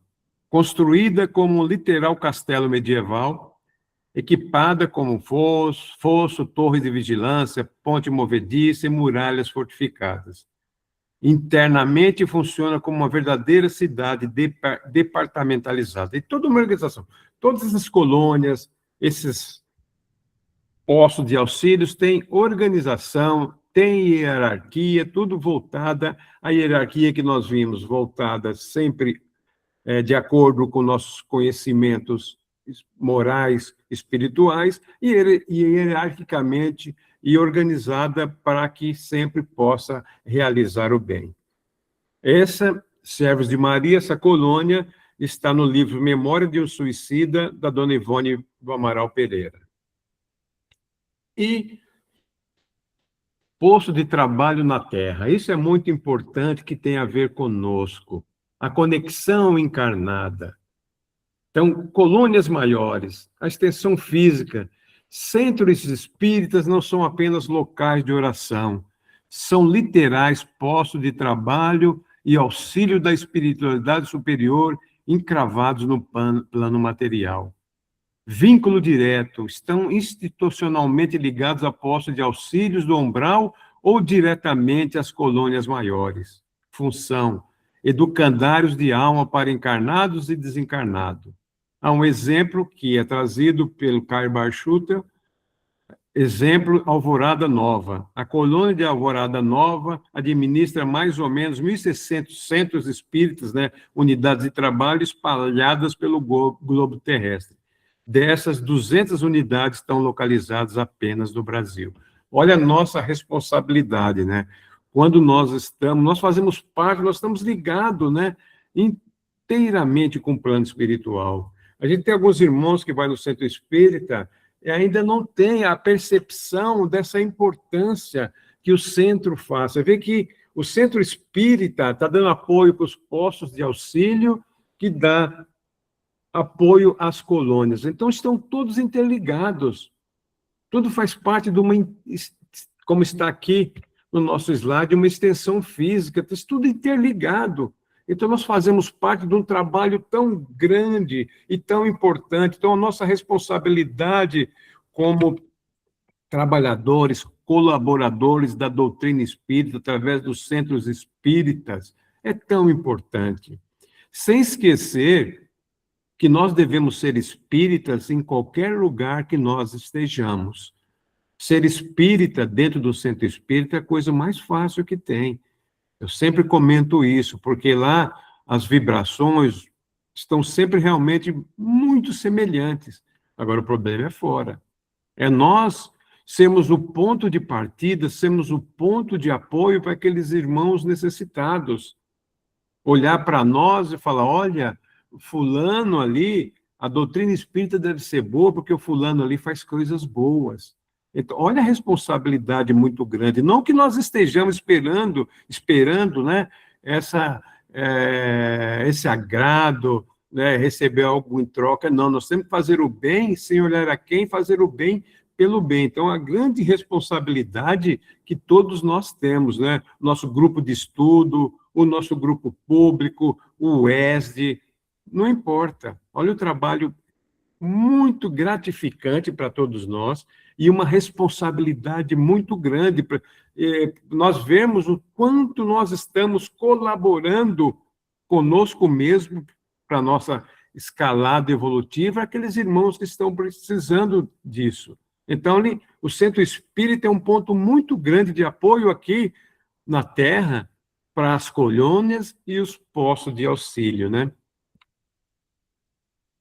construída como um literal castelo medieval, equipada como fosso, torre de vigilância, ponte movediça e muralhas fortificadas. Internamente funciona como uma verdadeira cidade departamentalizada. E toda uma organização, todas essas colônias, esses postos de auxílios têm organização, tem hierarquia, tudo voltada à hierarquia que nós vimos, voltada sempre de acordo com nossos conhecimentos morais, espirituais, e hierarquicamente e organizada para que sempre possa realizar o bem. Essa Servos de Maria, essa colônia está no livro Memória de um Suicida, da dona Ivone do Amaral Pereira. E posto de trabalho na Terra. Isso é muito importante, que tem a ver conosco. A conexão encarnada. Então, colônias maiores, a extensão física, centros espíritas não são apenas locais de oração, são literais postos de trabalho e auxílio da espiritualidade superior encravados no plano material. Vínculo direto, estão institucionalmente ligados a postos de auxílios do umbral ou diretamente às colônias maiores. Função, educandários de alma para encarnados e desencarnados. Há um exemplo que é trazido pelo Caio Barchuta, exemplo, Alvorada Nova. A colônia de Alvorada Nova administra mais ou menos 1.600 centros espíritas, né, unidades de trabalho espalhadas pelo globo terrestre. Dessas, 200 unidades estão localizadas apenas no Brasil. Olha a nossa responsabilidade, né? Quando nós fazemos parte, nós estamos ligados, né, inteiramente com o plano espiritual. A gente tem alguns irmãos que vai no centro espírita e ainda não tem a percepção dessa importância que o centro faz. Você vê que o centro espírita está dando apoio para os postos de auxílio, que dá apoio às colônias. Então, estão todos interligados. Tudo faz parte de uma, como está aqui no nosso slide, uma extensão física, está tudo interligado. Então, nós fazemos parte de um trabalho tão grande e tão importante. Então, a nossa responsabilidade como trabalhadores, colaboradores da doutrina espírita, através dos centros espíritas, é tão importante. Sem esquecer que nós devemos ser espíritas em qualquer lugar que nós estejamos. Ser espírita dentro do centro espírita é a coisa mais fácil que tem. Eu sempre comento isso, porque lá as vibrações estão sempre realmente muito semelhantes. Agora, o problema é fora. É nós sermos o ponto de partida, sermos o ponto de apoio para aqueles irmãos necessitados. Olhar para nós e falar, olha, fulano ali, a doutrina espírita deve ser boa porque o fulano ali faz coisas boas. Então, olha a responsabilidade muito grande. Não que nós estejamos esperando, né, esse agrado, né, receber algo em troca. Não, nós temos que fazer o bem sem olhar a quem, fazer o bem pelo bem. Então, a grande responsabilidade que todos nós temos, né? Nosso grupo de estudo, o nosso grupo público, o ESD, não importa. Olha o trabalho muito gratificante para todos nós e uma responsabilidade muito grande para nós vermos o quanto nós estamos colaborando conosco mesmo para a nossa escalada evolutiva, aqueles irmãos que estão precisando disso. Então, o Centro Espírita é um ponto muito grande de apoio aqui na Terra para as colônias e os postos de auxílio, né?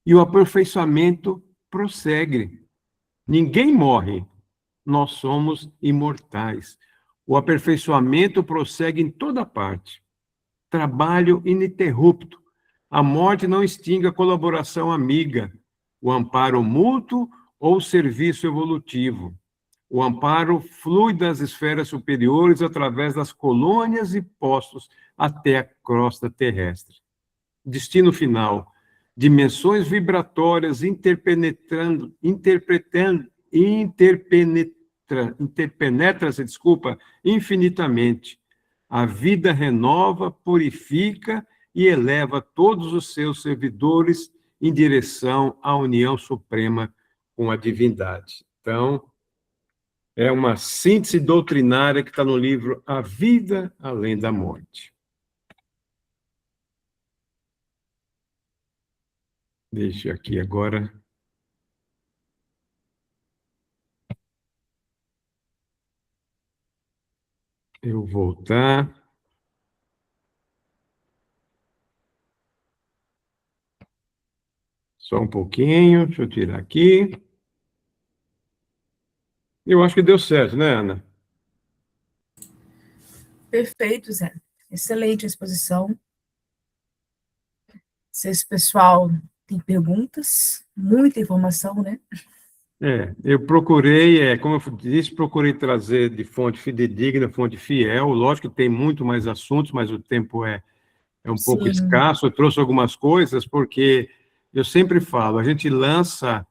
E o aperfeiçoamento prossegue. Ninguém morre, nós somos imortais. O aperfeiçoamento prossegue em toda parte. Trabalho ininterrupto. A morte não extingue a colaboração amiga, o amparo mútuo ou serviço evolutivo. O amparo flui das esferas superiores através das colônias e postos até a crosta terrestre. Destino final. Dimensões vibratórias interpenetra-se, infinitamente. A vida renova, purifica e eleva todos os seus servidores em direção à união suprema com a divindade. Então, é uma síntese doutrinária que está no livro A Vida Além da Morte. Deixa aqui agora. Eu voltar. Só um pouquinho, deixa eu tirar aqui. Eu acho que deu certo, né, Ana? Perfeito, Zé. Excelente a exposição. Se esse pessoal tem perguntas, muita informação, né? Eu procurei, como eu disse, procurei trazer de fonte fidedigna, fonte fiel. Lógico que tem muito mais assuntos, mas o tempo é um pouco Sim, escasso. Eu trouxe algumas coisas, porque eu sempre falo, a gente lança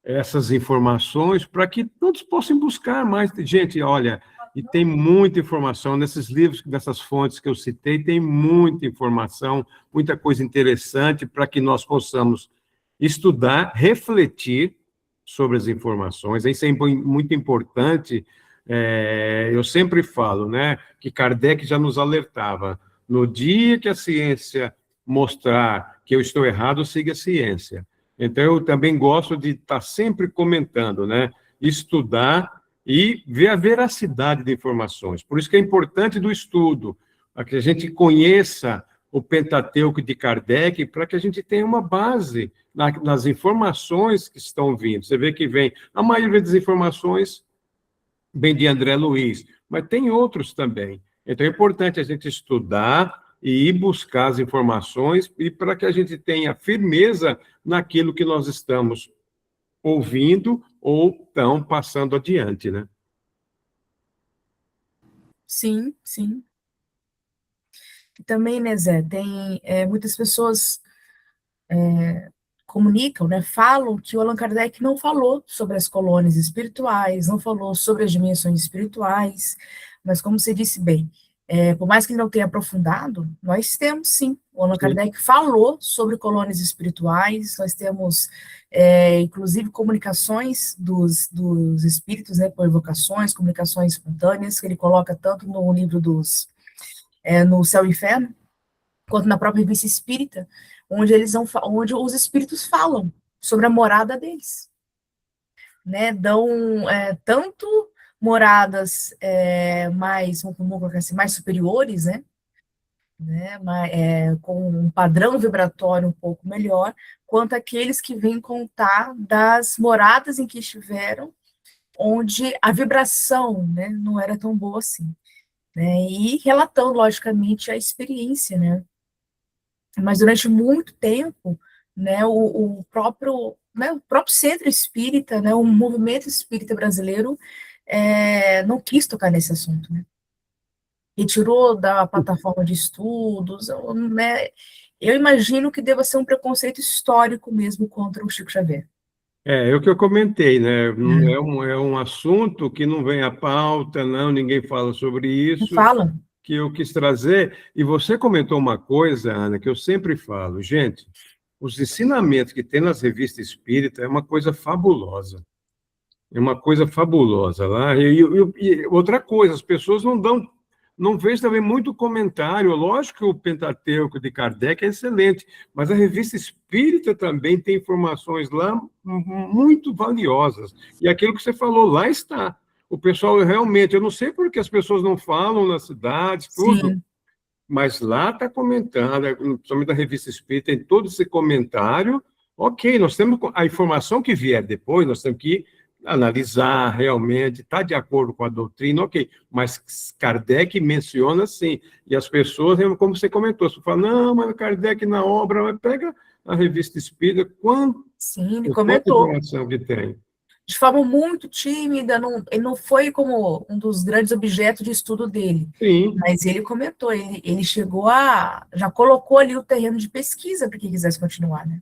essas informações para que todos possam buscar mais. Gente, olha, e tem muita informação nesses livros, nessas fontes que eu citei, tem muita informação, muita coisa interessante para que nós possamos estudar, refletir sobre as informações. Isso é muito importante. Eu sempre falo, né, que Kardec já nos alertava. No dia que a ciência mostrar que eu estou errado, siga a ciência. Então, eu também gosto de estar sempre comentando, né? Estudar e ver a veracidade de informações. Por isso que é importante do estudo, para que a gente conheça o Pentateuco de Kardec, para que a gente tenha uma base nas informações que estão vindo. Você vê que vem, a maioria das informações vem de André Luiz, mas tem outros também. Então, é importante a gente estudar e ir buscar as informações e para que a gente tenha firmeza naquilo que nós estamos ouvindo ou estão passando adiante, né? sim, sim. E também, né, Zé, tem muitas pessoas comunicam, né, falam que o Allan Kardec não falou sobre as colônias espirituais, não falou sobre as dimensões espirituais, mas como você disse bem, por mais que ele não tenha aprofundado, nós temos sim. O Allan Sim. Kardec falou sobre colônias espirituais, nós temos, inclusive, comunicações dos espíritos, né, por evocações, comunicações espontâneas, que ele coloca tanto no livro no Céu e Inferno, quanto na própria revista espírita, onde os espíritos falam sobre a morada deles, né? Dão tanto moradas mais, vamos colocar assim, mais superiores, né? Com um padrão vibratório um pouco melhor, quanto aqueles que vêm contar das moradas em que estiveram, onde a vibração, né, não era tão boa assim, né? E relatando, logicamente, a experiência, né? Mas durante muito tempo, né, o próprio centro espírita, né, o movimento espírita brasileiro não quis tocar nesse assunto, né? Retirou da plataforma de estudos, né? Eu imagino que deva ser um preconceito histórico mesmo contra o Chico Xavier. É o que eu comentei, né? É. É um assunto que não vem à pauta, não, ninguém fala sobre Não isso, fala? que eu quis trazer. E você comentou uma coisa, Ana, que eu sempre falo, gente, os ensinamentos que tem nas revistas espíritas é uma coisa fabulosa. É uma coisa fabulosa lá. E outra coisa, as pessoas não vejo também muito comentário. Lógico que o Pentateuco de Kardec é excelente, mas a revista Espírita também tem informações lá muito valiosas. E aquilo que você falou, lá está. O pessoal realmente, eu não sei por que as pessoas não falam nas cidades, tudo, Sim, mas lá está comentando, principalmente da revista Espírita, tem todo esse comentário. Ok, nós temos a informação que vier depois, nós temos que analisar realmente, está de acordo com a doutrina, ok, mas Kardec menciona sim, e as pessoas, como você comentou, você fala, não, mas Kardec na obra, mas pega a revista Espírita, sim, ele quanta comentou. informação que tem. De forma muito tímida, ele não foi como um dos grandes objetos de estudo dele, Sim, mas ele comentou, ele chegou já colocou ali o terreno de pesquisa para quem quisesse continuar, né?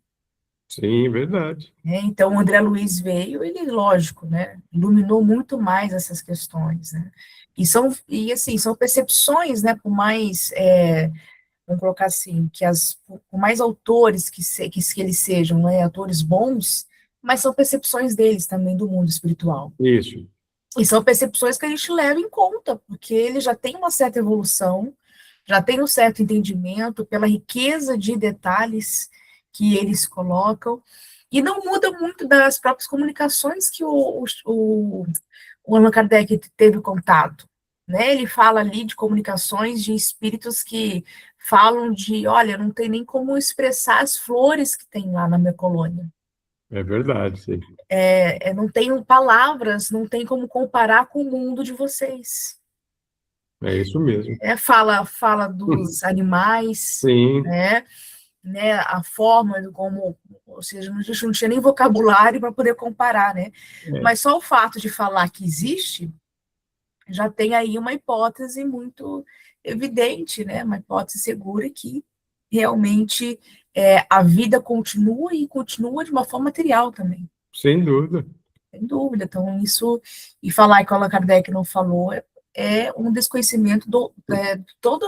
sim, verdade. Então, o André Luiz veio, ele, lógico, né, iluminou muito mais essas questões, né? E assim, são percepções, né, por mais, vamos colocar assim, por mais autores que eles sejam, né, autores bons, mas são percepções deles também do mundo espiritual. Isso, E são percepções que a gente leva em conta, porque ele já tem uma certa evolução, já tem um certo entendimento pela riqueza de detalhes que eles colocam, e não muda muito das próprias comunicações que o Allan Kardec teve contato. Né? Ele fala ali de comunicações de espíritos que falam de, olha, não tem nem como expressar as flores que tem lá na minha colônia. é verdade, sim. Não tenho palavras, não tem como comparar com o mundo de vocês. É isso mesmo. Fala dos animais, Sim, né? né, a forma como, ou seja, a gente não tinha nem vocabulário para poder comparar, né? Mas só o fato de falar que existe já tem aí uma hipótese muito evidente, né? Uma hipótese segura que realmente a vida continua e continua de uma forma material também. Sem dúvida. Sem dúvida. Então, isso, e falar que o Allan Kardec não falou, é um desconhecimento toda,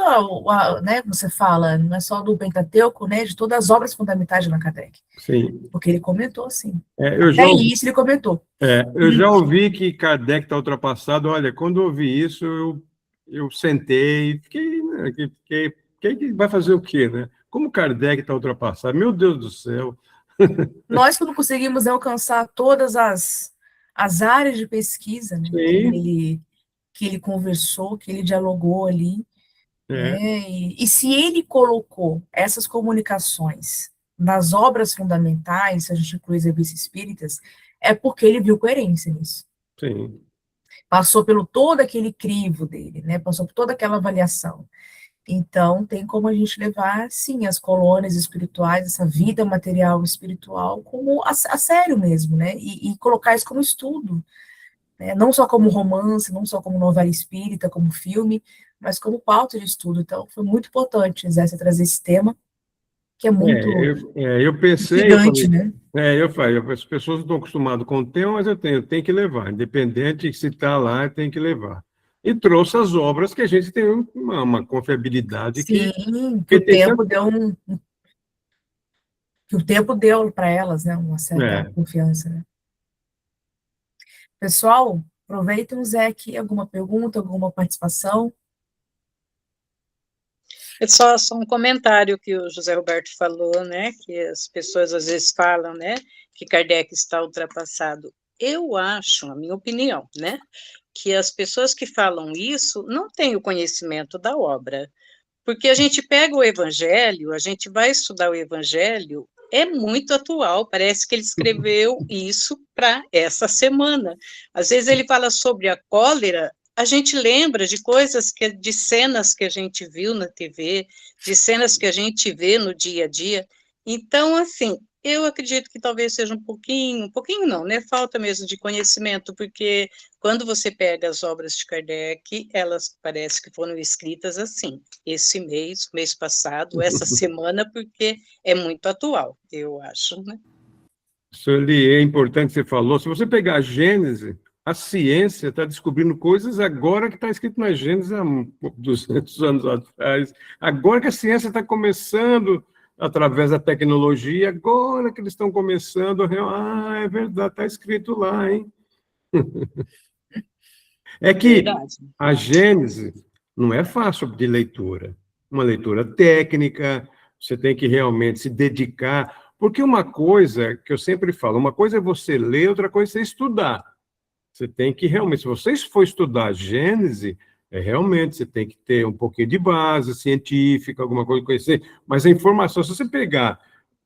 né, você fala, não é só do Pentateuco, né, de todas as obras fundamentais de Allan Kardec. Sim. Porque ele comentou assim. Eu Isso ele comentou. eu já ouvi que Kardec está ultrapassado. Olha, quando eu ouvi isso, eu sentei, fiquei, né, que vai fazer o quê, né? Como Kardec está ultrapassado? Meu Deus do céu! Nós que não conseguimos alcançar todas as áreas de pesquisa, né, Sim. que ele conversou, que ele dialogou ali, É, né, e se ele colocou essas comunicações nas obras fundamentais, se a gente inclui as revistas espíritas, é porque ele viu coerência nisso. sim. Passou pelo todo aquele crivo dele, né, passou por toda aquela avaliação. Então, tem como a gente levar, sim, as colônias espirituais, essa vida material espiritual, como a sério mesmo, né? E colocar isso como estudo, né? Não só como romance, não só como novela espírita, como filme, mas como pauta de estudo. Então, foi muito importante, Zé, você trazer esse tema, que é muito Eu pensei, eu gigante, falei, né? eu falei, as pessoas não estão acostumadas com o tema, mas eu tenho que levar, independente de se está lá, tem que levar. E trouxe as obras que a gente tem uma confiabilidade Sim, que tem tanto. que o tempo deu para elas, né? Uma certa É, confiança, né? Pessoal, aproveitem, Zé, aqui, alguma pergunta, alguma participação? É só um comentário que o José Roberto falou, né, que as pessoas às vezes falam, né, que Kardec está ultrapassado. Eu acho, a minha opinião, né, que as pessoas que falam isso não têm o conhecimento da obra, porque a gente pega o Evangelho, a gente vai estudar o Evangelho, é muito atual, parece que ele escreveu isso para essa semana. Às vezes ele fala sobre a cólera, a gente lembra de coisas, de cenas que a gente viu na TV, de cenas que a gente vê no dia a dia. Então, assim, eu acredito que talvez seja um pouquinho não, né? Falta mesmo de conhecimento, porque quando você pega as obras de Kardec, elas parece que foram escritas assim, esse mês passado, essa semana, porque é muito atual, eu acho, né? Sueli, é importante que você falou. Se você pegar a Gênese, a ciência está descobrindo coisas agora que está escrito na Gênese há 200 anos atrás. Agora que a ciência está começando, através da tecnologia, agora que eles estão começando é verdade, está escrito lá, hein? É que Verdade. a Gênese não é fácil de leitura. Uma leitura técnica, você tem que realmente se dedicar. Porque uma coisa que eu sempre falo, uma coisa é você ler, outra coisa é você estudar. Você tem que realmente, se você for estudar Gênese, realmente você tem que ter um pouquinho de base científica, alguma coisa conhecer, mas a informação, se você pegar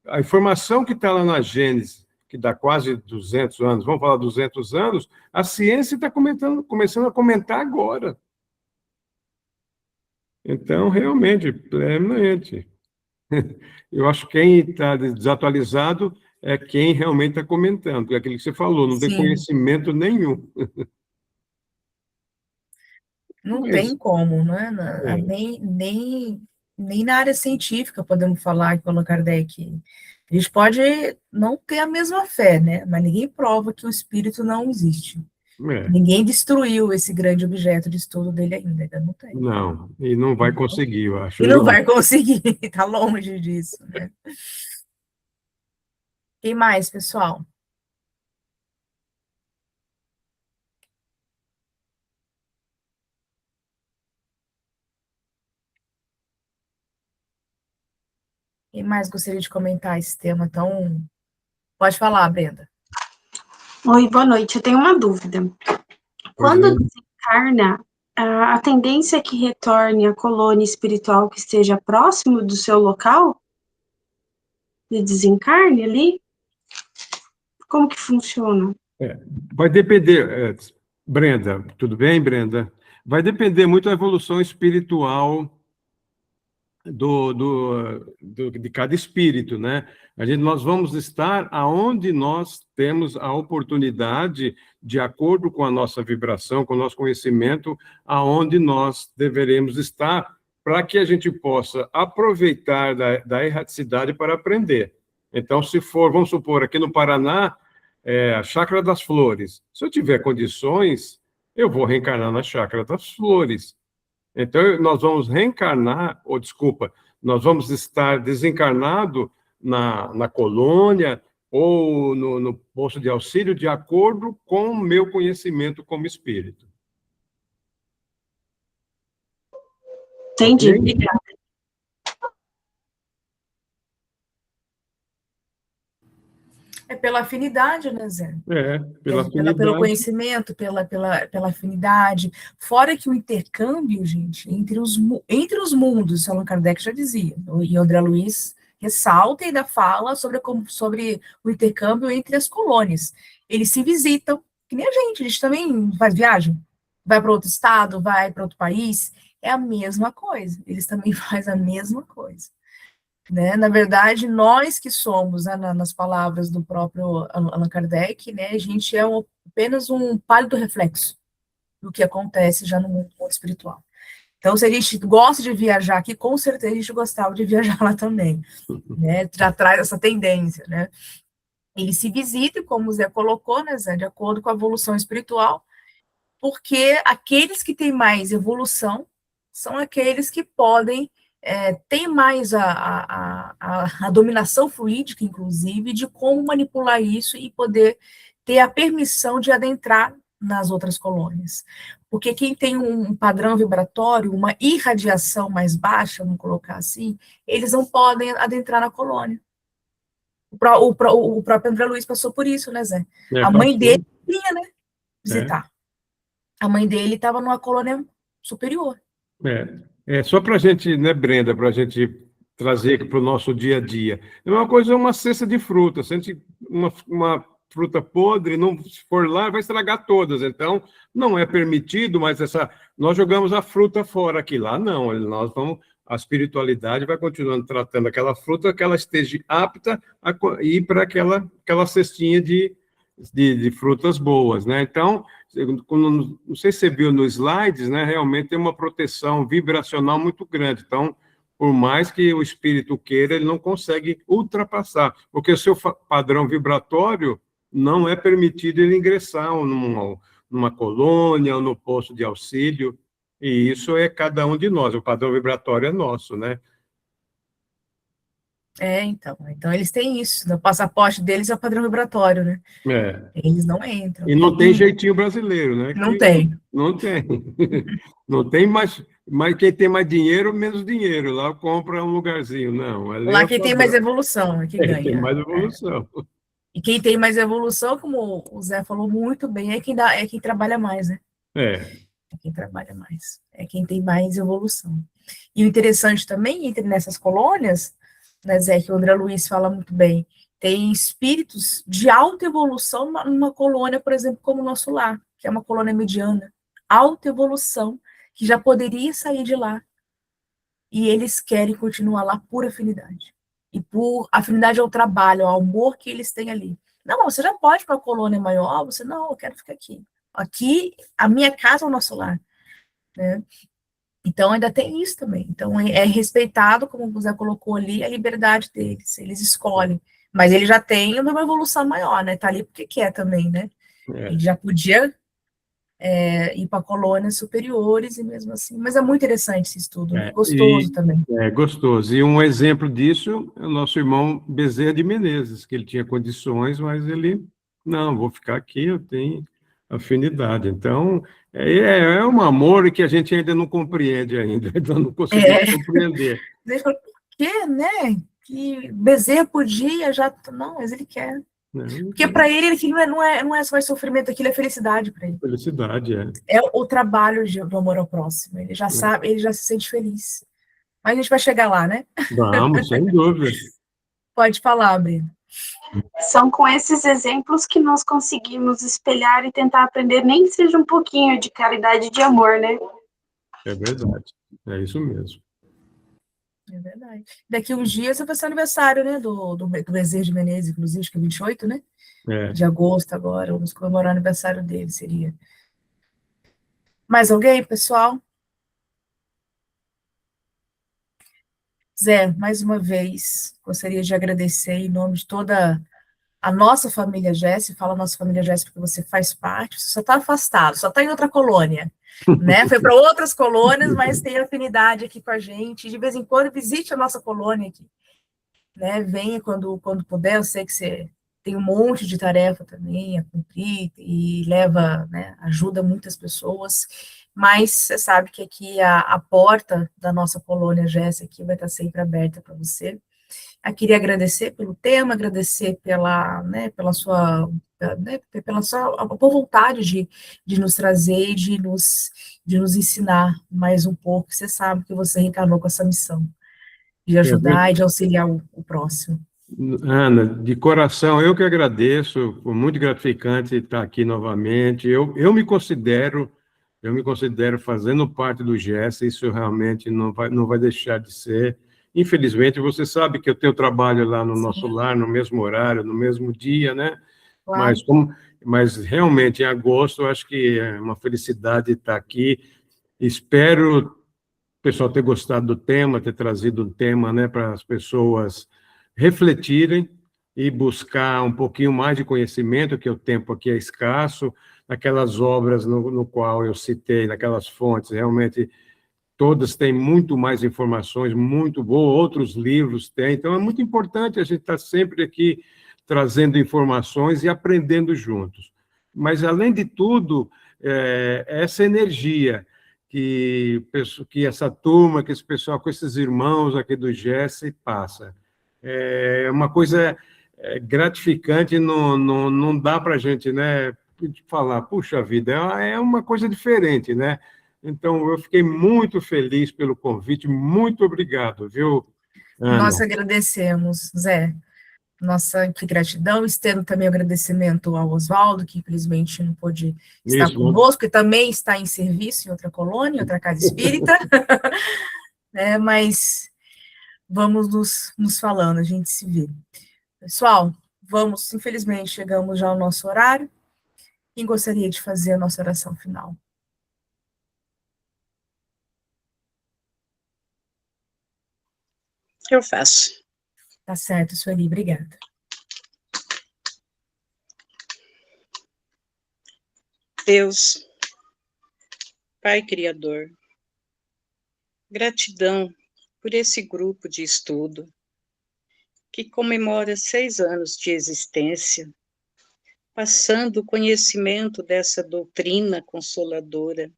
a informação que está lá na Gênese, que dá quase 200 anos, vamos falar 200 anos, a ciência está começando a comentar agora. Então, realmente, plenamente. Eu acho que quem está desatualizado é quem realmente está comentando, é aquilo que você falou, não tem Sim, conhecimento nenhum. não Mas, tem como, né? é, Nem na área científica podemos falar que o Allan Kardec. A gente pode não ter a mesma fé, né? Mas ninguém prova que o espírito não existe. é, Ninguém destruiu esse grande objeto de estudo dele ainda não tem. não, e não vai conseguir, eu acho. E não vai conseguir, está longe disso, né? Quem mais, pessoal? Quem mais gostaria de comentar esse tema tão... Pode falar, Brenda. Oi, boa noite. Eu tenho uma dúvida. Pois Quando é. desencarna, a tendência é que retorne a colônia espiritual que esteja próximo do seu local de desencarne ali? Como que funciona? Vai depender, Brenda, tudo bem, Brenda? Vai depender muito da evolução espiritual de cada espírito, né? Nós vamos estar aonde nós temos a oportunidade, de acordo com a nossa vibração, com o nosso conhecimento, aonde nós deveremos estar, para que a gente possa aproveitar da erraticidade para aprender. Então, se for, vamos supor, aqui no Paraná, a Chácara das Flores. Se eu tiver condições, eu vou reencarnar na Chácara das Flores. Então, nós vamos reencarnar, ou desculpa, nós vamos estar desencarnado na colônia ou no posto de auxílio, de acordo com o meu conhecimento como espírito. Entendi, Ok? obrigada. É pela afinidade, né, Zé? Pela afinidade. Pelo conhecimento, pela afinidade. Fora que o intercâmbio, gente, entre os mundos, Allan Kardec já dizia, e André Luiz ressalta e ainda fala sobre o intercâmbio entre as colônias. Eles se visitam, que nem a gente também faz viagem, vai para outro estado, vai para outro país, é a mesma coisa, eles também fazem a mesma coisa. Né? Na verdade, nós que somos, né, nas palavras do próprio Allan Kardec, né, a gente é apenas um pálido reflexo do que acontece já no mundo espiritual. Então, se a gente gosta de viajar aqui, com certeza a gente gostava de viajar lá também, né? Já traz essa tendência, né? Ele se visita, como o Zé colocou, né, Zé, de acordo com a evolução espiritual, porque aqueles que têm mais evolução são aqueles que podem tem mais a dominação fluídica, inclusive, de como manipular isso e poder ter a permissão de adentrar nas outras colônias. Porque quem tem um padrão vibratório, uma irradiação mais baixa, vamos colocar assim, eles não podem adentrar na colônia. O próprio André Luiz passou por isso, né, Zé? A mãe dele vinha, né, visitar. A mãe dele estava numa colônia superior. Só para a gente, né, Brenda, para a gente trazer para o nosso dia a dia. É uma coisa, uma cesta de frutas. Se a gente, uma fruta podre, não se for lá, vai estragar todas. Então, não é permitido, mas nós jogamos a fruta fora aqui. Lá não, a espiritualidade vai continuando tratando aquela fruta que ela esteja apta a ir para aquela cestinha de frutas boas, né? Então, não sei se você viu nos slides, né? Realmente tem uma proteção vibracional muito grande. Então, por mais que o espírito queira, ele não consegue ultrapassar, porque o seu padrão vibratório não é permitido ele ingressar numa colônia ou no posto de auxílio, e isso é cada um de nós, o padrão vibratório é nosso, né? Então eles têm isso, o passaporte deles é o padrão vibratório, né? Eles não entram. E não tem jeitinho brasileiro, né? Não tem. Não tem. Não tem mais quem tem mais dinheiro, menos dinheiro. Lá compra um lugarzinho, não. Lá quem tem mais evolução é que ganha. Tem mais evolução. E quem tem mais evolução, como o Zé falou muito bem, é quem trabalha mais, né? É quem trabalha mais. É quem tem mais evolução. E o interessante também, entre nessas colônias, né, Zé, que o André Luiz fala muito bem, tem espíritos de alta evolução numa colônia, por exemplo, como o nosso lar, que é uma colônia mediana. Alta evolução, que já poderia sair de lá. E eles querem continuar lá por afinidade. E por afinidade ao trabalho, ao amor que eles têm ali. Não, você já pode ir para a colônia maior, você, não, eu quero ficar aqui. Aqui, a minha casa é o nosso lar. Né? Então, ainda tem isso também. Então, é respeitado, como o Zé colocou ali, a liberdade deles. Eles escolhem. Mas ele já tem uma evolução maior, né? Tá ali porque quer também, né? Ele já podia ir para colônias superiores e mesmo assim. Mas é muito interessante esse estudo. Gostoso também. Gostoso. E um exemplo disso é o nosso irmão Bezerra de Menezes, que ele tinha condições, mas ele, não, vou ficar aqui, eu tenho afinidade. Então, é um amor que a gente ainda não compreende ainda não conseguimos compreender. Por quê, né? Que Bezerra podia, já... Não, mas ele quer. Porque para ele, aquilo não é só sofrimento, aquilo é felicidade para ele. Felicidade, É o trabalho do amor ao próximo. Ele já sabe, ele já se sente feliz. Mas a gente vai chegar lá, né? Vamos, sem dúvida. Pode falar, Breno. São com esses exemplos que nós conseguimos espelhar e tentar aprender, nem que seja um pouquinho de caridade e de amor, né? É verdade. É isso mesmo. É verdade. Daqui uns dias vai ser aniversário, né, do Bezerra de Menezes, inclusive, acho que é 28, né? De agosto agora, vamos comemorar o aniversário dele, seria. Mais alguém, pessoal? Zé, mais uma vez, gostaria de agradecer em nome de toda a nossa família Jesse, fala nossa família Jesse porque você faz parte, você só está afastado, só está em outra colônia, né? Foi para outras colônias, mas tem afinidade aqui com a gente, de vez em quando visite a nossa colônia aqui, né? Venha quando puder, eu sei que você tem um monte de tarefa também a cumprir e leva, né, ajuda muitas pessoas, mas você sabe que aqui a porta da nossa colônia Jesse aqui vai estar sempre aberta para você. Eu queria agradecer pelo tema, agradecer pela sua boa vontade de nos trazer e de nos ensinar mais um pouco. Você sabe que você reencarnou com essa missão de ajudar e de auxiliar o próximo. Ana, de coração, eu que agradeço, foi muito gratificante estar aqui novamente. Eu me considero fazendo parte do GES, isso realmente não vai deixar de ser. Infelizmente, você sabe que eu tenho trabalho lá no nosso lar, no mesmo horário, no mesmo dia, né? Claro. Mas realmente, em agosto, eu acho que é uma felicidade estar aqui. Espero o pessoal ter gostado do tema, ter trazido um tema, né, para as pessoas refletirem e buscar um pouquinho mais de conhecimento, que o tempo aqui é escasso, naquelas obras no qual eu citei, naquelas fontes, realmente todas têm muito mais informações, muito boas, outros livros têm, então é muito importante a gente estar sempre aqui trazendo informações e aprendendo juntos. Mas, além de tudo, essa energia que essa turma, que esse pessoal, com esses irmãos aqui do GES passa, é uma coisa gratificante, não dá para a gente, né, falar, puxa vida, é uma coisa diferente, né? Então, eu fiquei muito feliz pelo convite, muito obrigado, viu, Ana? Nós agradecemos, Zé. Nossa gratidão, estendo também o agradecimento ao Oswaldo, que infelizmente não pôde estar conosco, e também está em serviço em outra colônia, em outra casa espírita, né, mas vamos nos falando, a gente se vê. Pessoal, infelizmente, chegamos já ao nosso horário. Quem gostaria de fazer a nossa oração final? Eu faço. Tá certo, Sueli, obrigada. Deus, Pai Criador, gratidão por esse grupo de estudo que comemora 6 anos de existência, passando o conhecimento dessa doutrina consoladora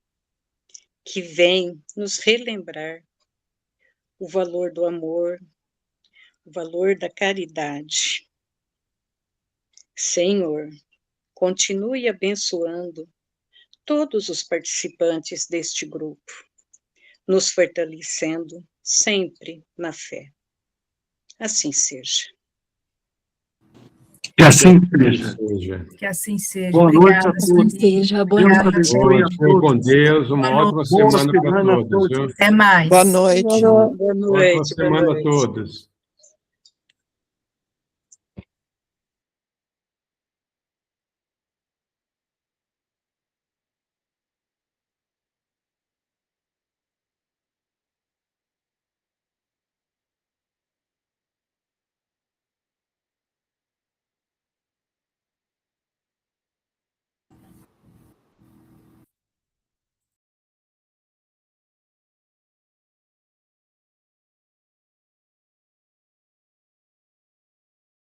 que vem nos relembrar o valor do amor, o valor da caridade. Senhor, continue abençoando todos os participantes deste grupo, nos fortalecendo sempre na fé. Assim seja. Que assim seja. Que assim seja. Boa noite a todos. Deus abençoe a Fiquem com todos. Deus, uma ótima semana para todos. Até mais. Boa noite. Boa noite. Ótima semana a todos.